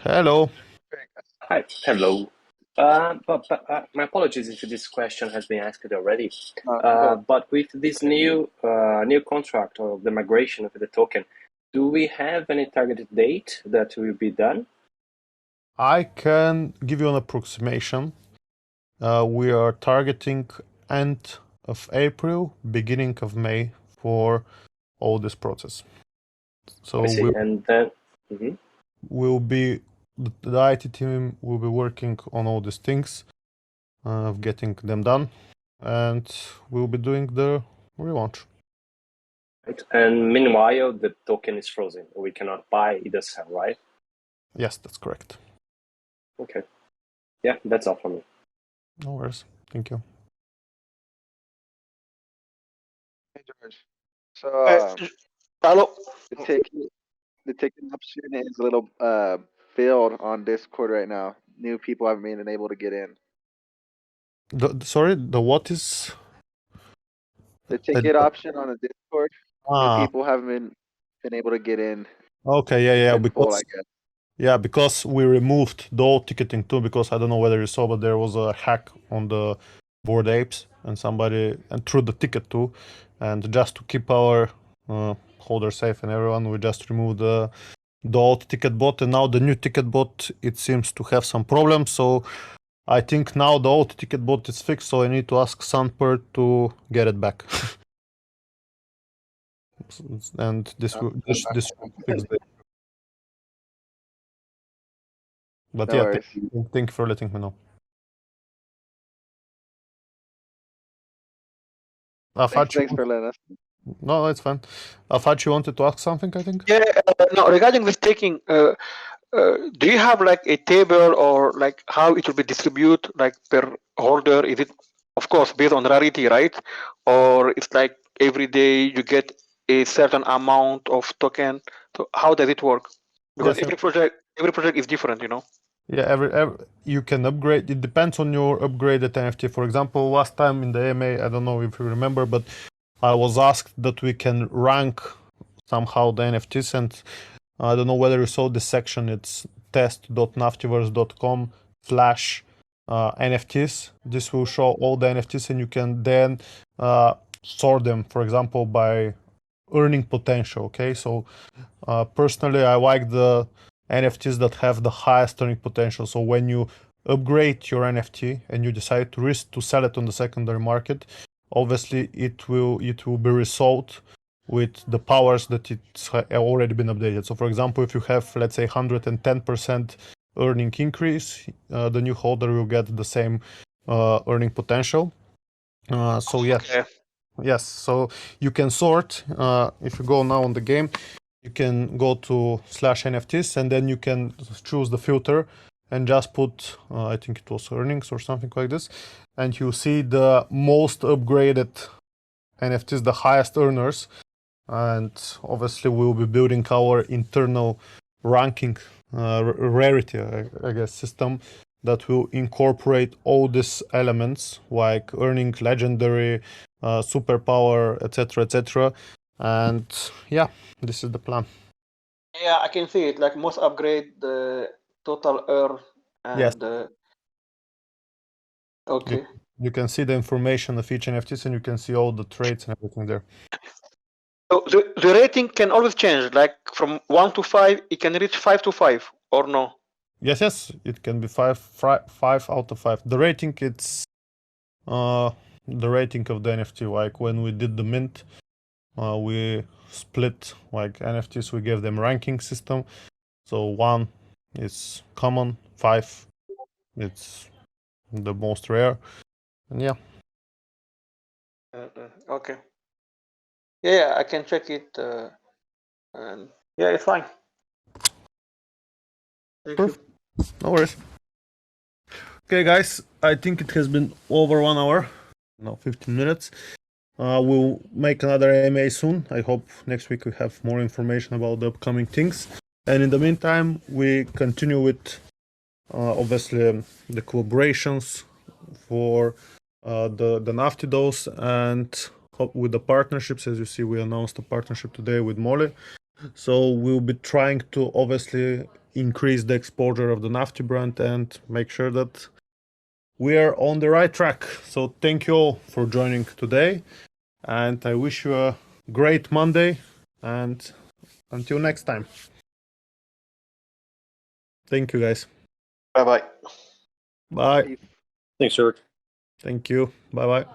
Hello. Hi. Hello. But my apologies if this question has been asked already. But with this new contract or the migration of the token, do we have any targeted date that will be done? I can give you an approximation. We are targeting end of April, beginning of May for all this process. So I see. And then we'll be the IT team will be working on all these things, of getting them done, and we'll be doing the relaunch. Right. And meanwhile, the token is frozen. We cannot buy either sell, right? Yes, that's correct. Okay. Yeah, that's all for me. No worries. Thank you. So Hello. the ticket option is a little filled on Discord right now. New people haven't been able to get in. Sorry, the what is? The ticket option on the Discord, new Ah, people haven't been able to get in. okay, yeah, It's yeah, been full, I because guess. yeah, because we removed the old ticketing too, because I don't know whether you saw, but there was a hack on the Bored Apes, and somebody and threw the ticket too, and just to keep our holder safe and everyone, we just removed the old ticket bot, and now the new ticket bot, it seems to have some problems. So I think now the old ticket bot is fixed, so I need to ask Sunpert to get it back. And this will this will fix it. But No yeah, worries. thank you for letting me know. Thanks for letting us. No, it's fine. Afachi wanted to ask something, I think. Yeah, no, regarding the staking, do you have like a table or like how it will be distributed like per holder? Is it, of course, based on rarity, right? Or it's like every day you get a certain amount of token? So how does it work? Because Yes, every project is different, you know? yeah, every you can upgrade. It depends on your upgraded NFT. For example, last time in the AMA, I don't know if you remember, but I was asked that we can rank somehow the NFTs, and I don't know whether you saw this section. It's test.naftyverse.com/NFTs. This will show all the NFTs, and you can then sort them, for example, by earning potential. Okay, so personally, I like the NFTs that have the highest earning potential. So when you upgrade your NFT and you decide to sell it on the secondary market, obviously it will be resold with the powers that it's already been updated. So for example, if you have, let's say, 110% earning increase, the new holder will get the same earning potential. So yes, Okay. yes. So you can sort. If you go now on the game, you can go to /NFTs, and then you can choose the filter and just put, I think it was earnings or something like this, and you see the most upgraded NFTs, the highest earners. And obviously we'll be building our internal ranking rarity, I guess, system that will incorporate all these elements like earning, legendary, superpower, etc. And yeah, this is the plan. Yeah, I can see it. Like most upgrade, the total earn Yes. and okay. You can see the information of each NFTs, and you can see all the traits and everything there. So the rating can always change. Like from 1 to 5, it can reach 5 to 5, or no? Yes, it can be 5 out of 5. The rating, it's the rating of the NFT. Like when we did the mint, we split like NFTs. We gave them ranking system. So 1 is common, 5 it's the most rare, and yeah. Okay. Yeah, I can check it. And yeah, it's fine. Thank you. No worries. Okay, guys, I think it has been over 1 hour. No, 15 minutes. We'll make another AMA soon. I hope next week we have more information about the upcoming things. And in the meantime, we continue with obviously the collaborations for the Nafty dose, and with the partnerships. As you see, we announced a partnership today with Molly. So we'll be trying to obviously increase the exposure of the Nafty brand and make sure that we are on the right track. So thank you all for joining today, and I wish you a great Monday, and until next time. Thank you, guys. Bye-bye. Bye. Thanks, Eric. Thank you. Bye-bye.